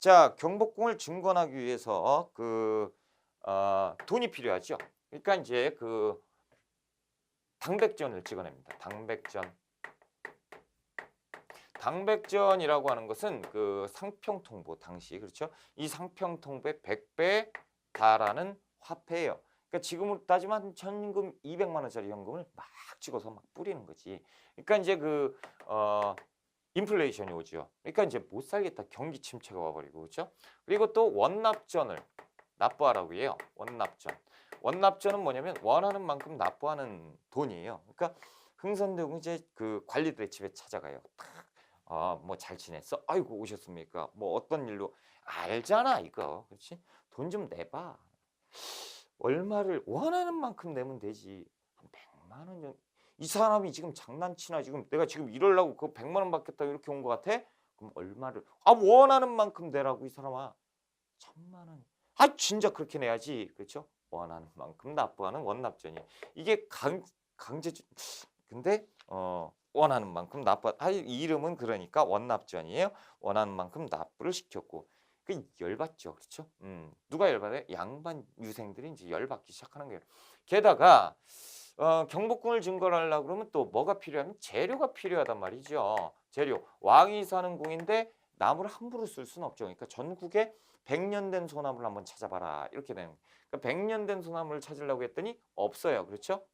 자, 경복궁을 중건하기 위해서 돈이 필요하죠. 그러니까 이제 그 당백전을 찍어냅니다. 당백전이라고 하는 것은 그 상평통보 당시 그렇죠? 이 상평통보의 100배 달하는 화폐예요. 그러니까 지금으로 따지면 현금 200만 원짜리 현금을 막 찍어서 막 뿌리는 거지. 그러니까 이제 인플레이션이 오죠. 그러니까 이제 못 살겠다. 경기 침체가 와버리고 그렇죠? 그리고 또 원납전을 납부하라고 해요. 원납전은 뭐냐면 원하는 만큼 납부하는 돈이에요. 그러니까 흥선대원이 이제 그 관리들의 집에 찾아가요. 뭐 잘 지냈어? 아이고 오셨습니까? 뭐 어떤 일로 알잖아 이거. 그렇지? 돈 좀 내봐. 얼마를 원하는 만큼 내면 되지. 한 100만 원 정도. 이 사람이 지금 장난치나 지금 내가 지금 이러려고 그 100만 원 받겠다 이렇게 온 것 같아? 그럼 얼마를 원하는 만큼 내라고 이 사람아. 1000만 원. 아 진짜 그렇게 내야지. 그렇죠? 원하는 만큼 납부하는 원납전이. 이게 강제주 근데 원하는 만큼 이 이름은 그러니까 원납전이에요. 원하는 만큼 납부를 시켰고 그 열받죠. 그렇죠? 누가 열받아요? 양반 유생들이 이제 열받기 시작하는 거예요. 게다가 경복궁을 증거하려고 그러면 또 뭐가 필요하면 재료가 필요하단 말이죠. 재료. 왕이 사는 궁인데 나무를 함부로 쓸 수는 없죠. 그러니까 전국에 100년 된 소나무를 한번 찾아봐라. 이렇게 되는 거예요. 그러니까 100년 된 소나무를 찾으려고 했더니 없어요. 그렇죠?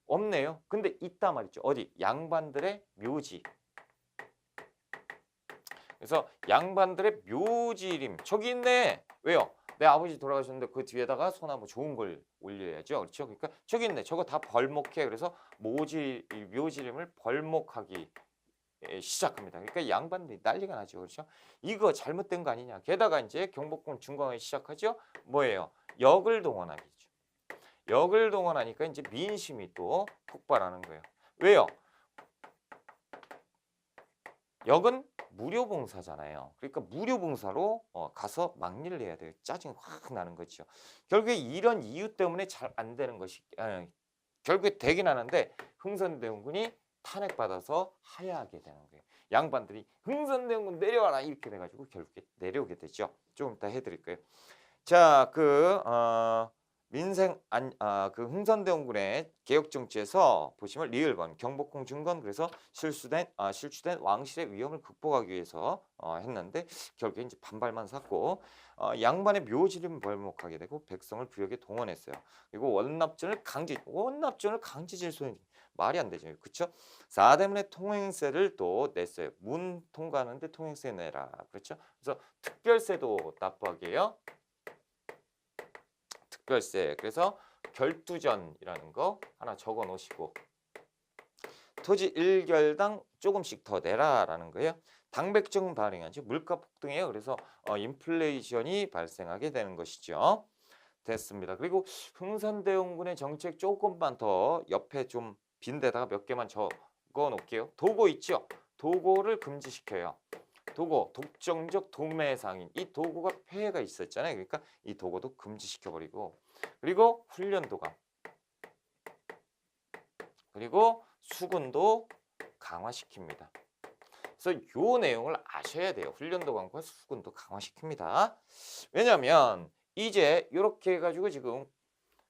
없네요. 근데 있다 말이죠. 어디? 양반들의 묘지. 그래서 양반들의 묘지림 저기 있네. 왜요? 내 아버지 돌아가셨는데 그 뒤에다가 소나무 좋은 걸 올려야죠. 그렇죠? 그러니까 저기 있네. 저거 다 벌목해. 그래서 이 묘지림을 벌목하기 시작합니다. 그러니까 양반들이 난리가 나죠. 그렇죠? 이거 잘못된 거 아니냐. 게다가 이제 경복궁 준공하기 시작하죠. 뭐예요? 역을 동원하기죠. 역을 동원하니까 이제 민심이 또 폭발하는 거예요. 왜요? 역은 무료봉사잖아요. 그러니까 무료봉사로 가서 막일을 해야 돼요. 짜증이 확 나는 거죠. 결국에 이런 이유 때문에 잘 안 되는 것이 결국에 되긴 하는데 흥선대원군이 탄핵받아서 하야하게 되는 거예요. 양반들이 흥선대원군 내려와라 이렇게 돼가지고 결국에 내려오게 되죠. 좀 이따 해드릴 거예요. 자, 그 흥선대원군의 개혁 정치에서 보시면 리을번, 경복궁 준건 그래서 실추된 왕실의 위험을 극복하기 위해서 했는데 결국에 이제 반발만 샀고 양반의 묘지를 벌목하게 되고 백성을 부역에 동원했어요. 그리고 원납전을 강제 질소는 말이 안 되죠. 그렇죠? 사대문의 통행세를 또 냈어요. 문 통과하는데 통행세 내라. 그렇죠? 그래서 특별세도 납부하게 해요. 특별세. 그래서 결두전이라는 거 하나 적어 놓으시고 토지 1결당 조금씩 더 내라라는 거예요. 당백정 발행하지 물가 폭등이에요. 그래서 인플레이션이 발생하게 되는 것이죠. 됐습니다. 그리고 흥선대원군의 정책 조금만 더 옆에 좀 빈 데다가 몇 개만 적어 놓을게요. 도고 있죠? 도고를 금지시켜요. 도고, 독점적 도매 상인. 이 도고가 폐해가 있었잖아요. 그러니까 이 도고도 금지시켜버리고 그리고 훈련도감 그리고 수군도 강화시킵니다. 그래서 요 내용을 아셔야 돼요. 훈련도감과 수군도 강화시킵니다. 왜냐하면 이제 이렇게 해가지고 지금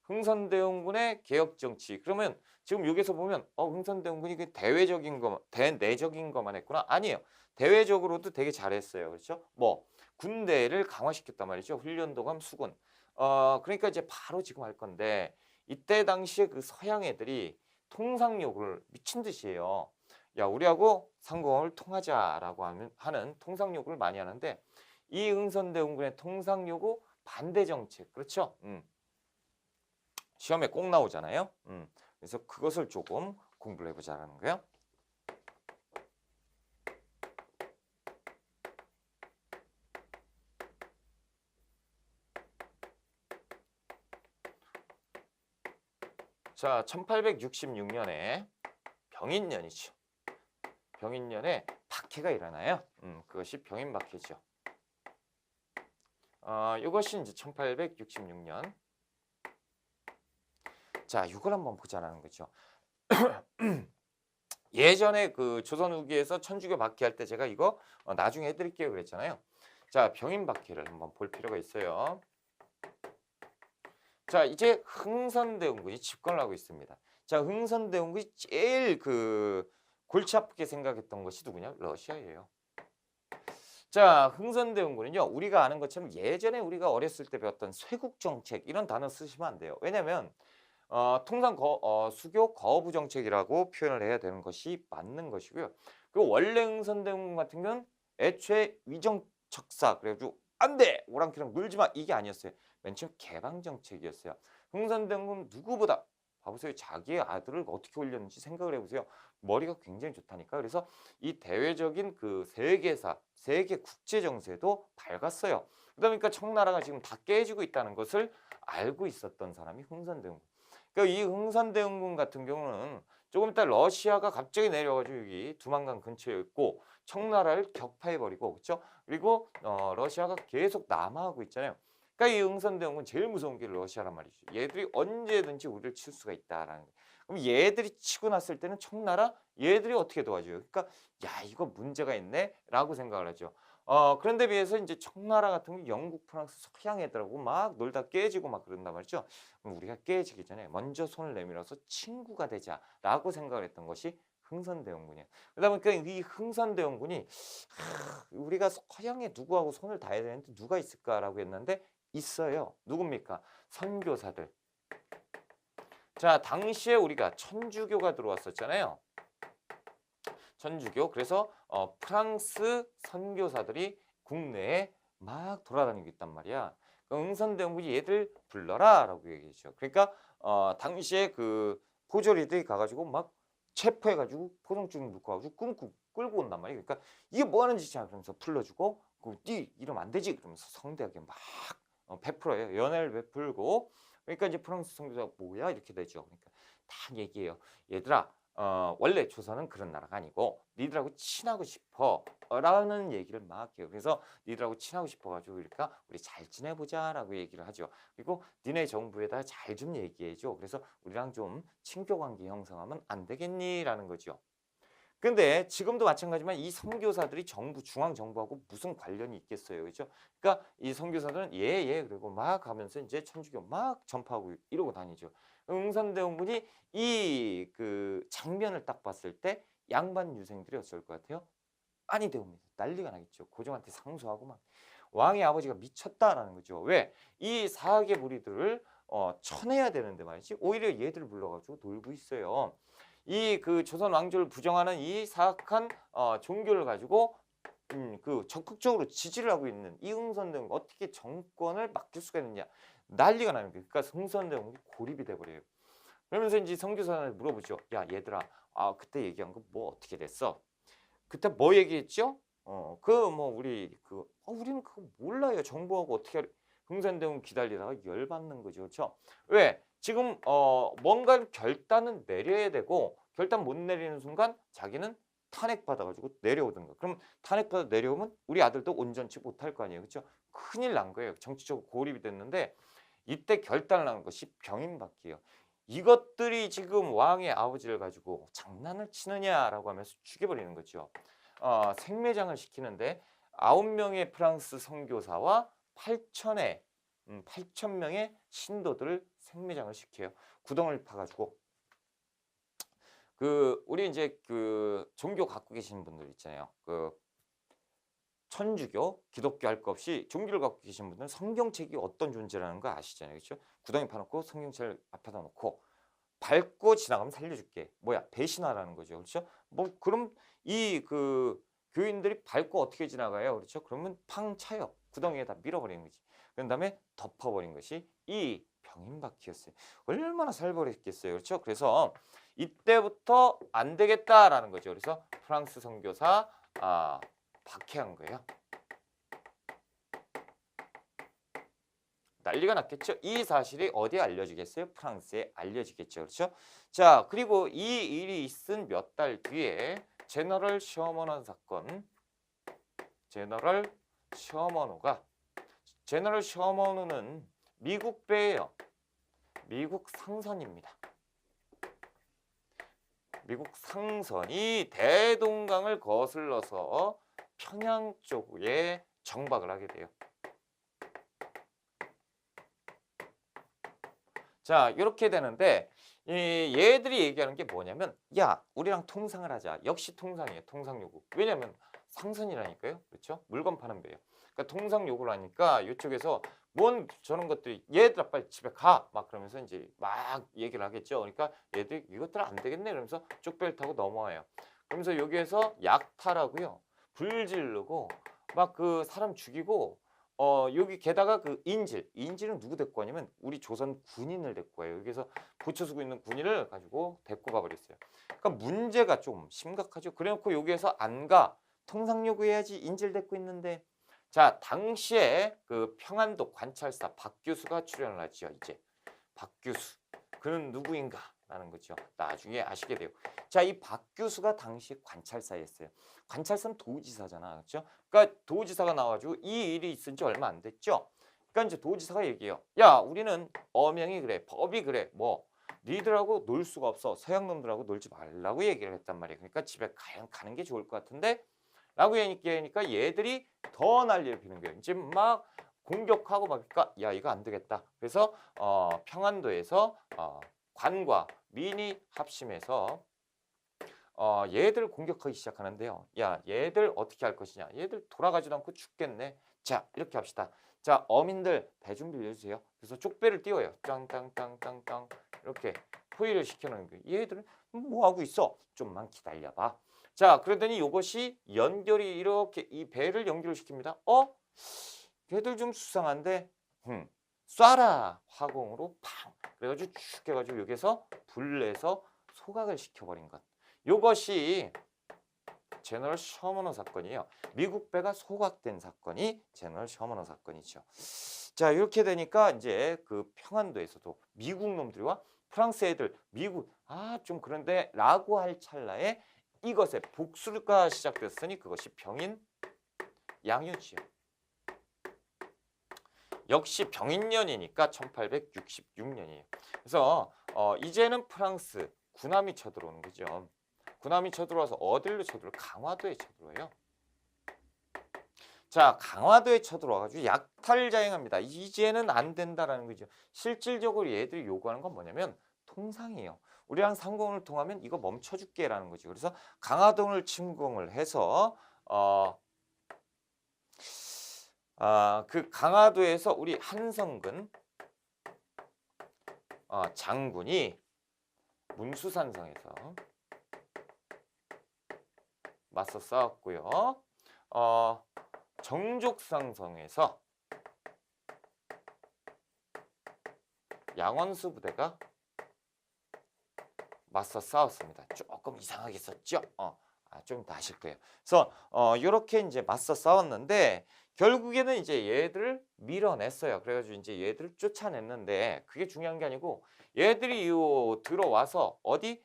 흥선대원군의 개혁정치 그러면 지금 여기서 보면 흥선대원군이 그 대내적인 것만 했구나. 아니에요. 대외적으로도 되게 잘했어요. 그렇죠? 뭐 군대를 강화시켰단 말이죠. 훈련도감 수군. 그러니까 이제 바로 지금 할 건데 이때 당시에 그 서양 애들이 통상욕을 미친 듯이 해요. 야 우리하고 상공을 통하자라고 하는 통상욕을 많이 하는데 이 흥선대원군의 통상욕의 반대 정책 그렇죠? 시험에 꼭 나오잖아요. 그래서 그것을 조금 공부를 해보자라는 거예요. 자, 1866년에 병인년이죠. 병인년에 박해가 일어나요. 그것이 병인박해죠. 이것이 이제 1866년. 자, 이걸 한번 보자라는 거죠. 예전에 그 조선 후기에서 천주교 박해할 때 제가 이거 나중에 해드릴게요 그랬잖아요. 자, 병인박해를 한번 볼 필요가 있어요. 자, 이제 흥선대원군이 집권을 하고 있습니다. 자, 흥선대원군이 제일 골치 아프게 생각했던 것이 누구냐? 러시아예요. 자, 흥선대원군은요. 우리가 아는 것처럼 예전에 우리가 어렸을 때 배웠던 쇄국정책 이런 단어 쓰시면 안 돼요. 왜냐하면 통상 수교 거부 정책이라고 표현을 해야 되는 것이 맞는 것이고요. 그리고 원래 흥선대원군 같은 경우는 애초에 위정척사 그래가지고 안 돼! 오랑캐랑 놀지 마! 이게 아니었어요. 맨 처음 개방정책이었어요. 흥선대원군 누구보다 봐보세요. 자기의 아들을 어떻게 올렸는지 생각을 해보세요. 머리가 굉장히 좋다니까. 그래서 이 대외적인 그 세계 국제 정세도 밝았어요. 그러다 보니까 청나라가 지금 다 깨지고 있다는 것을 알고 있었던 사람이 흥선대원군. 그러니까 이 흥선대원군 같은 경우는 조금 이따 러시아가 갑자기 내려가지고 여기 두만강 근처에 있고 청나라를 격파해버리고 그렇죠? 그리고 러시아가 계속 남하하고 있잖아요. 그러니까 이 흥선대원군 제일 무서운 게 러시아란 말이죠. 얘들이 언제든지 우리를 칠 수가 있다라는 거예요. 그럼 얘들이 치고 났을 때는 청나라 얘들이 어떻게 도와줘요? 그러니까 야 이거 문제가 있네 라고 생각을 하죠. 그런데 비해서 이제 청나라 같은 경우 영국, 프랑스, 서양 애들하고 막 놀다 깨지고 막 그런단 말이죠. 그럼 우리가 깨지기 전에 먼저 손을 내밀어서 친구가 되자라고 생각을 했던 것이 흥선대원군이에요. 그러다 보니까 이 흥선대원군이 우리가 서양에 누구하고 손을 닿아야 되는데 누가 있을까라고 했는데 있어요. 누굽니까? 선교사들. 자, 당시에 우리가 천주교가 들어왔었잖아요. 천주교. 그래서 프랑스 선교사들이 국내에 막 돌아다니고 있단 말이야. 그 응선대원군이 얘들 불러라라고 얘기했죠. 그러니까 당시에 그 포졸이들이 가가지고 막 체포해가지고 포동증 묶어 가지고 끌고 온단 말이에요. 그러니까 이게 뭐 하는 짓이야 그러면서 불러주고 네 이러면 안 되지 그러면서 성대하게 막 베풀어요. 연애를 베풀고 그러니까 이제 프랑스 선교사가 뭐야 이렇게 되죠. 그러니까 다 얘기해요. 얘들아 원래 조선은 그런 나라가 아니고 니들하고 친하고 싶어 라는 얘기를 막 해요. 그래서 니들하고 친하고 싶어 가지고 그러니까 우리 잘 지내보자 라고 얘기를 하죠. 그리고 니네 정부에다 잘 좀 얘기해줘. 그래서 우리랑 좀 친교 관계 형성하면 안 되겠니? 라는 거죠. 근데 지금도 마찬가지지만 이 선교사들이 정부 중앙 정부하고 무슨 관련이 있겠어요, 그렇죠? 그러니까 이 선교사들은 예 그리고 막 가면서 이제 천주교 막 전파하고 이러고 다니죠. 응선대원군이 이 그 장면을 딱 봤을 때 양반 유생들이 어쩔 것 같아요? 많이 되옵니다. 난리가 나겠죠. 고종한테 상소하고 막 왕의 아버지가 미쳤다라는 거죠. 왜? 이 사학의 무리들을 쳐내야 되는데 말이지. 오히려 얘들을 불러가지고 놀고 있어요. 이 그 조선 왕조를 부정하는 이 사악한 종교를 가지고 그 적극적으로 지지를 하고 있는 이 흥선대원이 어떻게 정권을 맡길 수가 있느냐 난리가 나는 거예요. 그러니까 흥선대원이 고립이 돼버려요. 그러면서 이제 선교사한테 물어보죠. 야 얘들아, 그때 얘기한 거 뭐 어떻게 됐어? 그때 뭐 얘기했죠? 그 뭐 우리는 그거 몰라요. 정부하고 어떻게 흥선대원 기다리다가 열받는 거죠, 그렇죠? 왜? 지금 뭔가 결단은 내려야 되고 결단 못 내리는 순간 자기는 탄핵받아가지고 내려오든가. 그럼 탄핵받아 내려오면 우리 아들도 온전치 못할 거 아니에요, 그렇죠? 큰일 난 거예요. 정치적으로 고립이 됐는데 이때 결단을 하는 것이 병임박기예요. 이것들이 지금 왕의 아버지를 가지고 장난을 치느냐라고 하면서 죽여버리는 거죠. 생매장을 시키는데 9명의 프랑스 선교사와 8,000명의 신도들을 생매장을 시켜요. 구덩을 파가지고 우리 이제 그 종교 갖고 계시는 분들 있잖아요. 그 천주교, 기독교 할 것 없이 종교를 갖고 계신 분들은 성경책이 어떤 존재라는 거 아시잖아요. 그렇죠? 구덩이 파놓고 성경책을 앞에다 놓고 밟고 지나가면 살려줄게. 뭐야? 배신하라는 거죠. 그렇죠? 뭐 그럼 이 그 교인들이 밟고 어떻게 지나가요? 그렇죠? 그러면 팡 차요. 구덩이에다 밀어버리는 거지. 그런 다음에 덮어버린 것이 이 병임박희였어요. 얼마나 살벌했겠어요. 그렇죠? 그래서 이때부터 안 되겠다라는 거죠. 그래서 프랑스 선교사 박해한 거예요. 난리가 났겠죠. 이 사실이 어디에 알려지겠어요? 프랑스에 알려지겠죠. 그렇죠? 자, 그리고 이 일이 있은 몇 달 뒤에 제너럴 셔머넌 사건. 제너럴 셔머너는 미국 배예요. 미국 상선입니다. 미국 상선이 대동강을 거슬러서 평양 쪽에 정박을 하게 돼요. 자, 이렇게 되는데 얘들이 얘기하는 게 뭐냐면 야, 우리랑 통상을 하자. 역시 통상이에요. 통상 요구. 왜냐면 상선이라니까요. 그렇죠? 물건 파는 배예요. 그러니까 통상 요구를 하니까 이쪽에서 뭔 저런 것들이 얘들아 빨리 집에 가. 막 그러면서 이제 막 얘기를 하겠죠. 그러니까 얘들이 이것들 안 되겠네. 그러면서 쪽배를 타고 넘어와요. 그러면서 여기에서 약탈하고요. 불 지르고 막 그 사람 죽이고 여기 게다가 그 인질은 누구 데리고 가냐면 우리 조선 군인을 데리고 가요. 여기서 보초쓰고 있는 군인을 가지고 데리고 가버렸어요. 그러니까 문제가 좀 심각하죠. 그래놓고 여기에서 안 가. 통상 요구해야지 인질 데리고 있는데. 자, 당시에 그 평안도 관찰사 박규수가 출연을 하죠. 이제 박규수. 그는 누구인가? 라는 거죠. 나중에 아시게 돼요. 자, 이 박규수가 당시 관찰사였어요. 관찰사는 도지사잖아. 그렇죠? 그러니까 도지사가 나와가지고 이 일이 있은 지 얼마 안 됐죠. 그러니까 이제 도지사가 얘기해요. 야, 우리는 어명이 그래. 법이 그래. 뭐 니들하고 놀 수가 없어. 서양 놈들하고 놀지 말라고 얘기를 했단 말이에요. 그러니까 집에 가는 게 좋을 것 같은데 라고 얘기하니까 얘들이 더 난리를 피는 거예요. 이제 막 공격하고 막 그러니까 야, 이거 안 되겠다. 그래서 평안도에서 관과 민이 합심해서 얘들 공격하기 시작하는데요. 야, 얘들 어떻게 할 것이냐? 얘들 돌아가지도 않고 죽겠네. 자, 이렇게 합시다. 자, 어민들 배 좀 빌려주세요. 그래서 쪽배를 띄워요. 땅땅땅땅땅 이렇게 포위를 시켜놓는 거예요. 얘들은 뭐 하고 있어? 좀만 기다려봐. 자, 그러더니 이것이 연결이 이렇게 이 배를 연결시킵니다. 걔들 좀 수상한데, 쏴라 화공으로 팡. 그래가지고 쭉 해가지고 여기서 불내서 소각을 시켜버린 것. 요것이 제너럴 셔머너 사건이에요. 미국 배가 소각된 사건이 제너럴 셔머너 사건이죠. 자, 이렇게 되니까 이제 그 평안도에서도 미국 놈들과 프랑스 애들, 미국 좀 그런데 라고 할 찰나에 이것의 복수가 시작됐으니 그것이 병인 양요지요. 역시 병인년이니까 1866년이에요. 그래서 이제는 프랑스 군함이 쳐들어오는 거죠. 군함이 쳐들어와서 어디로 쳐들어요? 강화도에 쳐들어와요. 자, 강화도에 쳐들어와가지고 약탈자행합니다. 이제는 안 된다라는 거죠. 실질적으로 얘들이 요구하는 건 뭐냐면 통상이에요. 우리랑 상공을 통하면 이거 멈춰줄게라는 거죠. 그래서 강화도를 침공을 해서 그 강화도에서 우리 한성근 장군이 문수산성에서 맞서 싸웠고요. 정족상성에서 양원수 부대가 맞서 싸웠습니다. 조금 이상하게 썼죠? 좀 더 아실 거예요. 그래서 이렇게 이제 맞서 싸웠는데 결국에는 이제 얘들을 밀어냈어요. 그래가지고 이제 얘들을 쫓아냈는데 그게 중요한 게 아니고 얘들이 들어와서 어디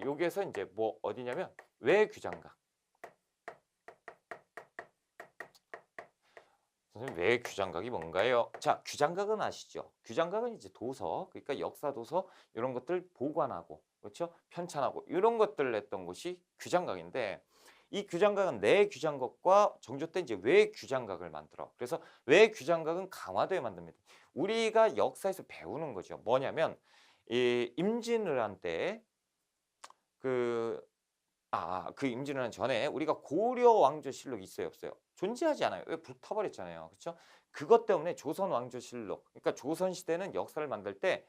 여기에서 이제 뭐 어디냐면 외규장각. 선생님 외규장각이 뭔가요? 자, 규장각은 아시죠? 규장각은 이제 도서, 그러니까 역사 도서 이런 것들 보관하고 그렇죠? 편찬하고 이런 것들을 했던 곳이 규장각인데 이 규장각은 내규장각과 정조 때 이제 외규장각을 만들어. 그래서 외규장각은 강화도에 만듭니다. 우리가 역사에서 배우는 거죠. 뭐냐면 이 임진왜란 때 그 임진왜란 전에 우리가 고려 왕조실록이 있어요, 없어요? 존재하지 않아요. 왜 불타버렸잖아요. 그렇죠? 그것 때문에 조선 왕조실록, 그러니까 조선 시대는 역사를 만들 때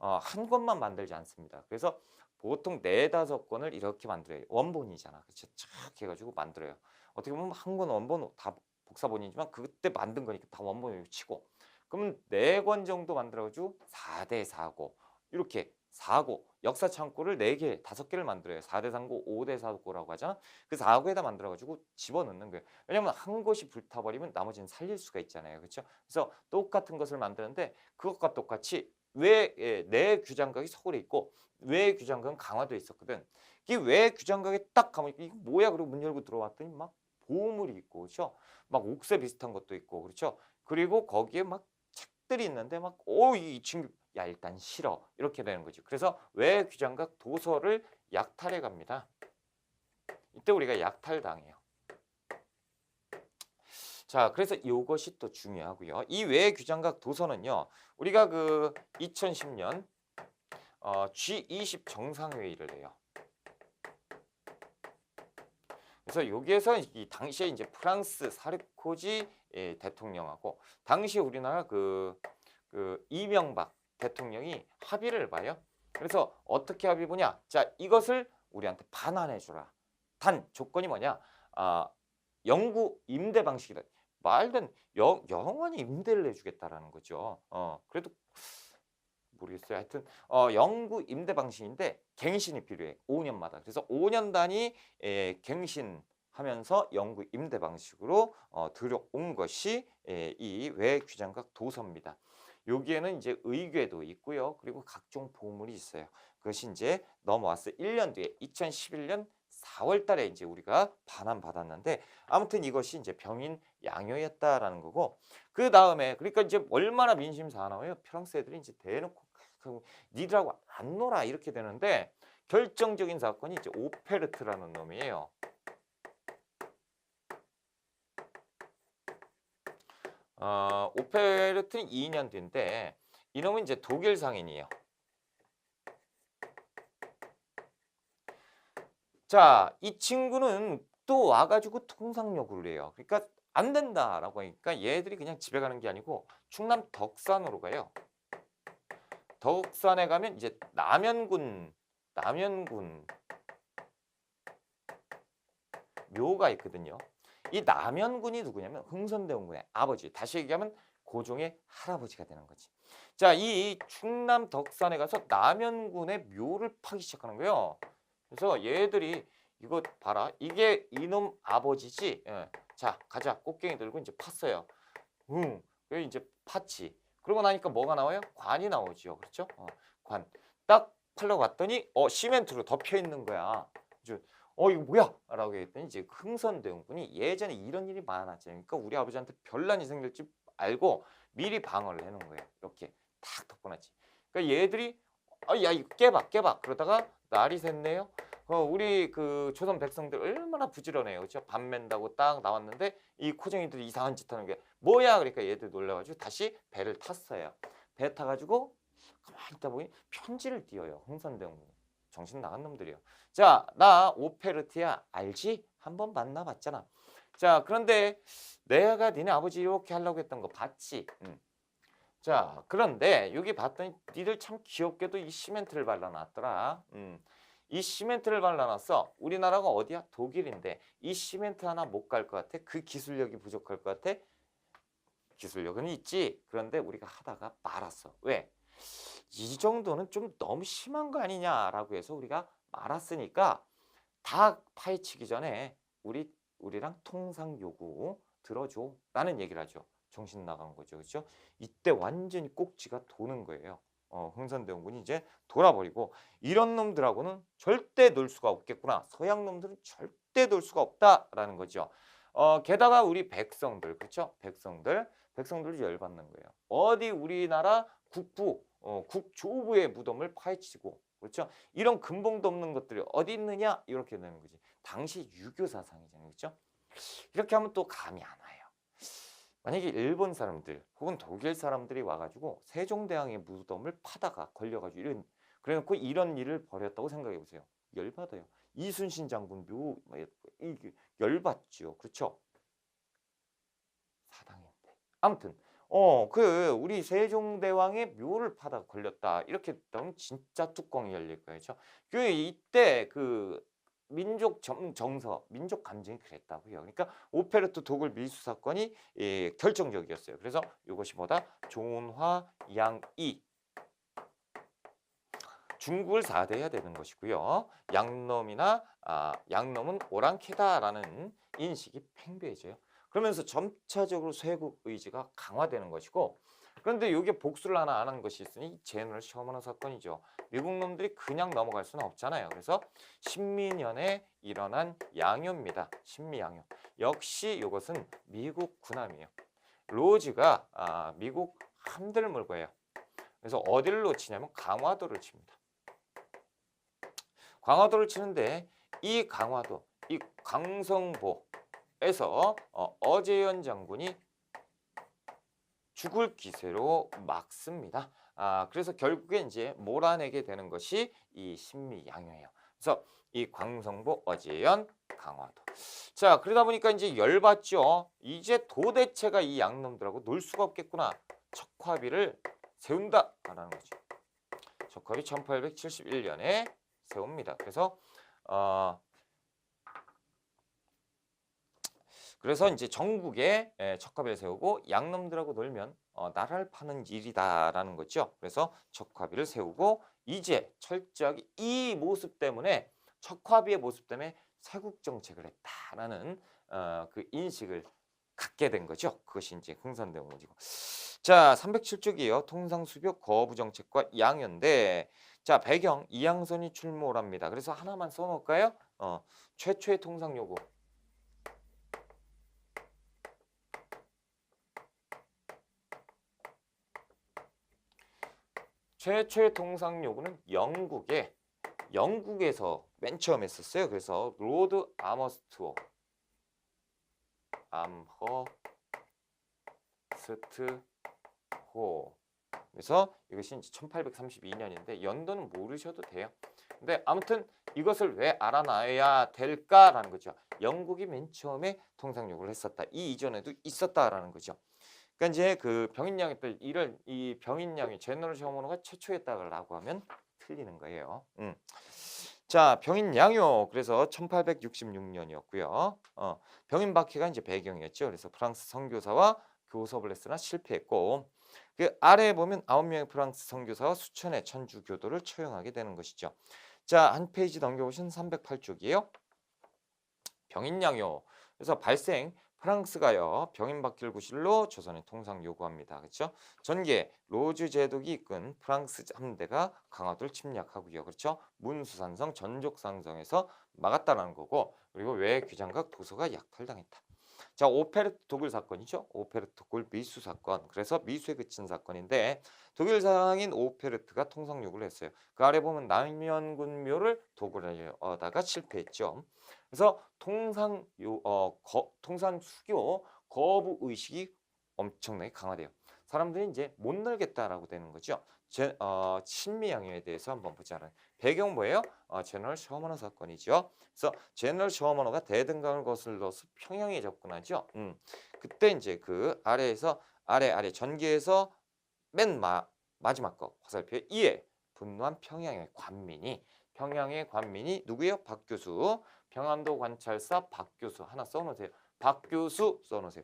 한 권만 만들지 않습니다. 그래서 보통 4-5권을 이렇게 만들어요. 원본이잖아. 그렇죠? 쫙 해가지고 만들어요. 어떻게 보면 한 권 원본 다 복사본이지만 그때 만든 거니까 다 원본으로 치고 그러면 4권 정도 만들어가지고 4대4고 이렇게 4고 역사 창고를 4개, 5개를 만들어요. 4대3고, 5대4고라고 하잖아. 그 4고에다 만들어가지고 집어넣는 거예요. 왜냐면 한 곳이 불타버리면 나머지는 살릴 수가 있잖아요. 그렇죠? 그래서 똑같은 것을 만드는데 그것과 똑같이 내규장각이 서울에 있고 외규장각은 강화도에 있었거든. 이 외규장각에 딱 가면 이거 뭐야? 그리고 문 열고 들어왔더니 막 보물이 있고 그렇죠? 막 옥새 비슷한 것도 있고 그렇죠? 그리고 거기에 막 책들이 있는데 막 이 친구 야 일단 싫어 이렇게 되는 거죠. 그래서 외규장각 도서를 약탈해 갑니다. 이때 우리가 약탈당해요. 자, 그래서 이것이 또 중요하고요. 이 외규장각 도서는요. 우리가 그 2010년 G20 정상회의를 해요. 그래서 여기에서 이 당시에 이제 프랑스 사르코지 대통령하고 당시 우리나라 그 이명박 대통령이 합의를 봐요. 그래서 어떻게 합의 보냐? 자, 이것을 우리한테 반환해 주라. 단 조건이 뭐냐? 영구 임대 방식이다. 말든 영원히 임대를 해주겠다라는 거죠. 그래도 모르겠어요. 하여튼 영구 임대 방식인데 갱신이 필요해. 5년마다. 그래서 5년 단위 갱신하면서 영구 임대 방식으로 들어온 것이 이 외규장각 도서입니다. 여기에는 이제 의궤도 있고요. 그리고 각종 보물이 있어요. 그것이 이제 넘어왔어요. 1년 뒤에 2011년 4월 달에 이제 우리가 반환받았는데 아무튼 이것이 이제 병인 양요였다라는 거고 그 다음에 그러니까 이제 얼마나 민심 사나워요. 프랑스 애들이 이제 대놓고 니들하고 안 놀아 이렇게 되는데 결정적인 사건이 이제 오페르트라는 놈이에요. 오페르트는 2년 뒤인데 이놈은 이제 독일 상인이에요. 자, 이 친구는 또 와가지고 통상요구를 해요. 그러니까 안 된다라고 하니까 얘들이 그냥 집에 가는 게 아니고 충남 덕산으로 가요. 덕산에 가면 이제 남연군 묘가 있거든요. 이 남현군이 누구냐면 흥선대원군의 아버지. 다시 얘기하면 고종의 할아버지가 되는 거지. 자, 이 충남 덕산에 가서 남현군의 묘를 파기 시작하는 거예요. 그래서 얘들이 이거 봐라. 이게 이놈 아버지지. 예. 자, 가자. 꽃갱이 들고 이제 팠어요. 그래 이제 팠지. 그러고 나니까 뭐가 나와요? 관이 나오죠. 그렇죠? 관. 딱 팔러 갔더니 시멘트로 덮여 있는 거야. 이거 뭐야? 라고 했더니 이제 흥선대원군이 예전에 이런 일이 많았잖아요. 그러니까 우리 아버지한테 별난이 생길지 알고 미리 방어를 해놓은 거예요. 이렇게 탁 덮어놨지. 그러니까 얘들이 야 이거 깨봐 그러다가 날이 샜네요. 우리 그 조선 백성들 얼마나 부지런해요. 그렇죠? 밥 맨다고 딱 나왔는데 이 코쟁이들이 이상한 짓 하는 게 뭐야? 그러니까 얘들 놀라가지고 다시 배를 탔어요. 배 타가지고 가만히 있다 보니 편지를 띄워요. 흥선대원군이. 정신 나간 놈들이에요. 자, 나 오페르티아 알지? 한번 만나봤잖아. 자, 그런데 내가 니네 아버지 이렇게 하려고 했던 거 봤지? 자, 그런데 여기 봤더니 니들 참 귀엽게도 이 시멘트를 발라놨더라. 이 시멘트를 발라놨어. 우리나라가 어디야? 독일인데 이 시멘트 하나 못 갈 것 같아? 그 기술력이 부족할 것 같아? 기술력은 있지. 그런데 우리가 하다가 말았어. 왜? 이 정도는 좀 너무 심한 거 아니냐라고 해서 우리가 말았으니까 다 파헤치기 전에 우리랑 통상 요구 들어줘 라는 얘기를 하죠. 정신 나간 거죠. 그렇죠? 이때 완전히 꼭지가 도는 거예요. 흥선대원군이 이제 돌아버리고 이런 놈들하고는 절대 놀 수가 없겠구나. 서양 놈들은 절대 놀 수가 없다라는 거죠. 게다가 우리 백성들, 그렇죠? 백성들도 열받는 거예요. 어디 우리나라 국조부의 무덤을 파헤치고, 그렇죠? 이런 근본도 없는 것들이 어디 있느냐 이렇게 되는 거지. 당시 유교 사상이잖아요, 그렇죠? 이렇게 하면 또 감이 안 와요. 만약에 일본 사람들 혹은 독일 사람들이 와가지고 세종대왕의 무덤을 파다가 걸려가지고 그래놓고 이런 일을 벌였다고 생각해 보세요. 열받아요. 이순신 장군 묘 열받죠, 그렇죠? 사당인데. 아무튼 우리 세종대왕의 묘를 파다가 걸렸다 이렇게 됐다면 진짜 뚜껑이 열릴 거예요, 그렇죠? 이때 그 민족 정서, 민족 감정이 그랬다고요. 그러니까 오페르트 도굴 밀수 사건이 결정적이었어요. 그래서 이것이 뭐다? 존화양이 중국을 4대해야 되는 것이고요. 양놈은 오랑캐다라는 인식이 팽배해져요. 그러면서 점차적으로 쇄국 의지가 강화되는 것이고, 그런데 이게 복수를 하나 안 한 것이 있으니 제너럴 셔먼 사건이죠. 미국 놈들이 그냥 넘어갈 수는 없잖아요. 그래서 신미년에 일어난 양요입니다. 신미양요. 역시 이것은 미국 군함이에요. 로즈가 미국 함대를 몰고 해요. 그래서 어디를 놓치냐면 강화도를 칩니다. 강화도를 치는데 이 강화도, 이 강성보에서 어제연 장군이 죽을 기세로 막습니다. 그래서 결국에 이제 몰아내게 되는 것이 이 신미양요예요. 그래서 이 광성보, 어제연, 강화도. 자, 그러다 보니까 이제 열받죠. 이제 도대체가 이 양놈들하고 놀 수가 없겠구나. 척화비를 세운다라는 거죠. 척화비 1871년에 세웁니다. 그래서 이제 전국에 척화비를 세우고 양놈들하고 놀면 나라를 파는 일이다라는 거죠. 그래서 척화비를 세우고 이제 철저하게 이 모습 때문에 척화비의 모습 때문에 세국 정책을 했다라는 그 인식을 갖게 된 거죠. 그것이 이제 흥선대원군이고. 자, 307쪽이에요. 통상수교 거부 정책과 양연대. 자, 배경 이양선이 출몰합니다. 그래서 하나만 써놓을까요? 최초의 통상 요구. 최초의 통상 요구는 영국에서 맨 처음 했었어요. 그래서 로드 아머스트호 그래서 이것이 1832년인데 연도는 모르셔도 돼요. 근데 아무튼 이것을 왜 알아놔야 될까라는 거죠. 영국이 맨 처음에 통상 요구를 했었다. 이 이전에도 있었다라는 거죠. 그러니까 이제 그 병인양이 이 병인양이 제너럴 셔먼호가 최초였다라고 하면 틀리는 거예요. 자, 병인양요. 그래서 1866년이었고요. 병인박해가 이제 배경이었죠. 그래서 프랑스 선교사와 교섭을 했으나 실패했고 그 아래에 보면 9명의 프랑스 선교사와 수천의 천주 교도를 처형하게 되는 것이죠. 자, 한 페이지 넘겨보시면 308쪽이에요. 병인양요. 그래서 발생 프랑스가요 병인박해를 구실로 조선의 통상 요구합니다. 그렇죠? 전개 로즈 제독이 이끈 프랑스 함대가 강화도를 침략하고요. 그렇죠? 문수산성 전족산성에서 막았다는 거고 그리고 외 귀장각 도서가 약탈당했다. 자, 오페르트 독일 사건이죠. 오페르트 독일 미수 사건. 그래서 미수에 그친 사건인데 독일 사랑인 오페르트가 통상 요구를 했어요. 그 아래 보면 남연군 묘를 독일에다가 실패했죠. 그래서 통상 수교 거부 의식이 엄청나게 강화돼요. 사람들이 이제 못 놀겠다라고 되는 거죠. 친미양요에 대해서 한번 보자는 배경 뭐예요? 제너럴 셔머너 사건이죠. 그래서 제너럴 셔머너가 대등강을 거슬러서 평양에 접근하죠. 그때 이제 그 아래에서 아래 전기에서 맨 마지막 거 화살표에 이에 분노한 평양의 관민이 누구예요? 박 교수. 평안도 관찰사 박 교수 하나 써놓으세요. 박 교수 써놓으세요.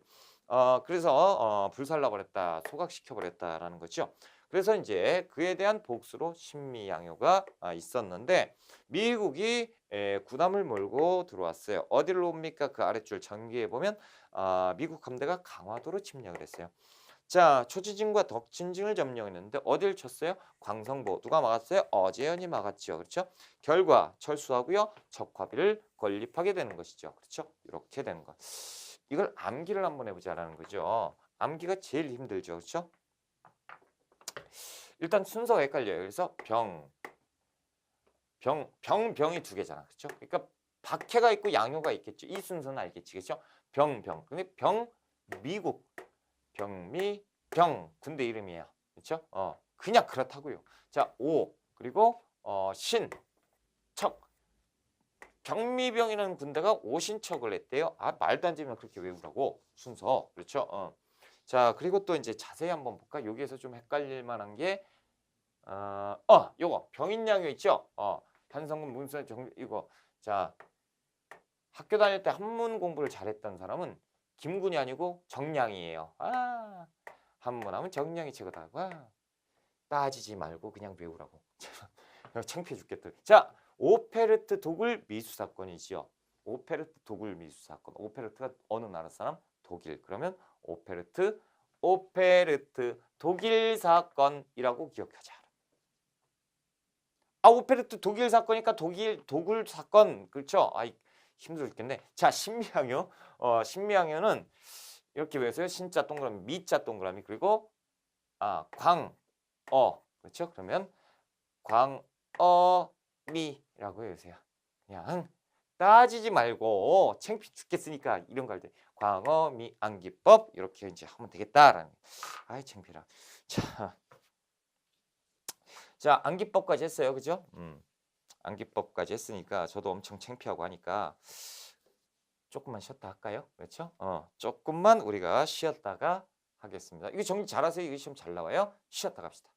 그래서 불살라 버렸다, 소각시켜 버렸다라는 거죠. 그래서 이제 그에 대한 복수로 신미양요가 있었는데 미국이 구담을 몰고 들어왔어요. 어디로 옵니까? 그 아랫줄 전기에 보면 미국 함대가 강화도로 침략을 했어요. 자, 초지진과 덕진진을 점령했는데 어딜 쳤어요? 광성보. 누가 막았어요? 어재현이 막았죠. 그렇죠? 결과 철수하고요. 적화비를 건립하게 되는 것이죠. 그렇죠? 이렇게 되는 거. 이걸 암기를 한번 해보자라는 거죠. 암기가 제일 힘들죠. 그렇죠? 일단 순서가 헷갈려요. 그래서 병이 두 개잖아. 그렇죠? 그러니까 박해가 있고 양요가 있겠죠. 이 순서는 알겠지. 그렇죠? 병. 근데 미국 군대 이름이에요. 그렇죠? 그냥 그렇다고요. 자, 그리고 척. 경미병이라는 군대가 오신척을 했대요. 말도 안 되면 그렇게 외우라고 순서. 그렇죠? 자, 그리고 또 이제 자세히 한번 볼까? 여기에서 좀 헷갈릴 만한 게 요거 병인양요 있죠? 판성군 문서 이거. 자, 학교 다닐 때 한문 공부를 잘했던 사람은 김군이 아니고 정량이에요. 한문하면 정량이 최고다. 따지지 말고 그냥 외우라고. 창피해 죽겠다. 자, 오페르트 독일 미수 사건이지요. 오페르트 독일 미수 사건. 오페르트가 어느 나라 사람? 독일. 그러면 오페르트 독일 사건이라고 기억하자. 오페르트 독일 사건이니까 독일 사건. 그렇죠? 힘들어 죽겠네. 자, 신미양요. 신미양요는 이렇게 외우세요. 신자 동그라미, 미자 동그라미, 그리고 그렇죠? 그러면 광어미라고 외우세요. 그냥 따지지 말고 창피 죽겠으니까 이런 거 할 때 광어미 암기법 이렇게 이제 하면 되겠다라는. 창피라. 자, 암기법까지 했어요. 그죠? 암기법까지 했으니까 저도 엄청 창피하고 하니까 조금만 쉬었다 할까요? 그렇죠? 조금만 우리가 쉬었다가 하겠습니다. 이거 정리 잘하세요. 이거 시험 잘 나와요. 쉬었다 갑시다.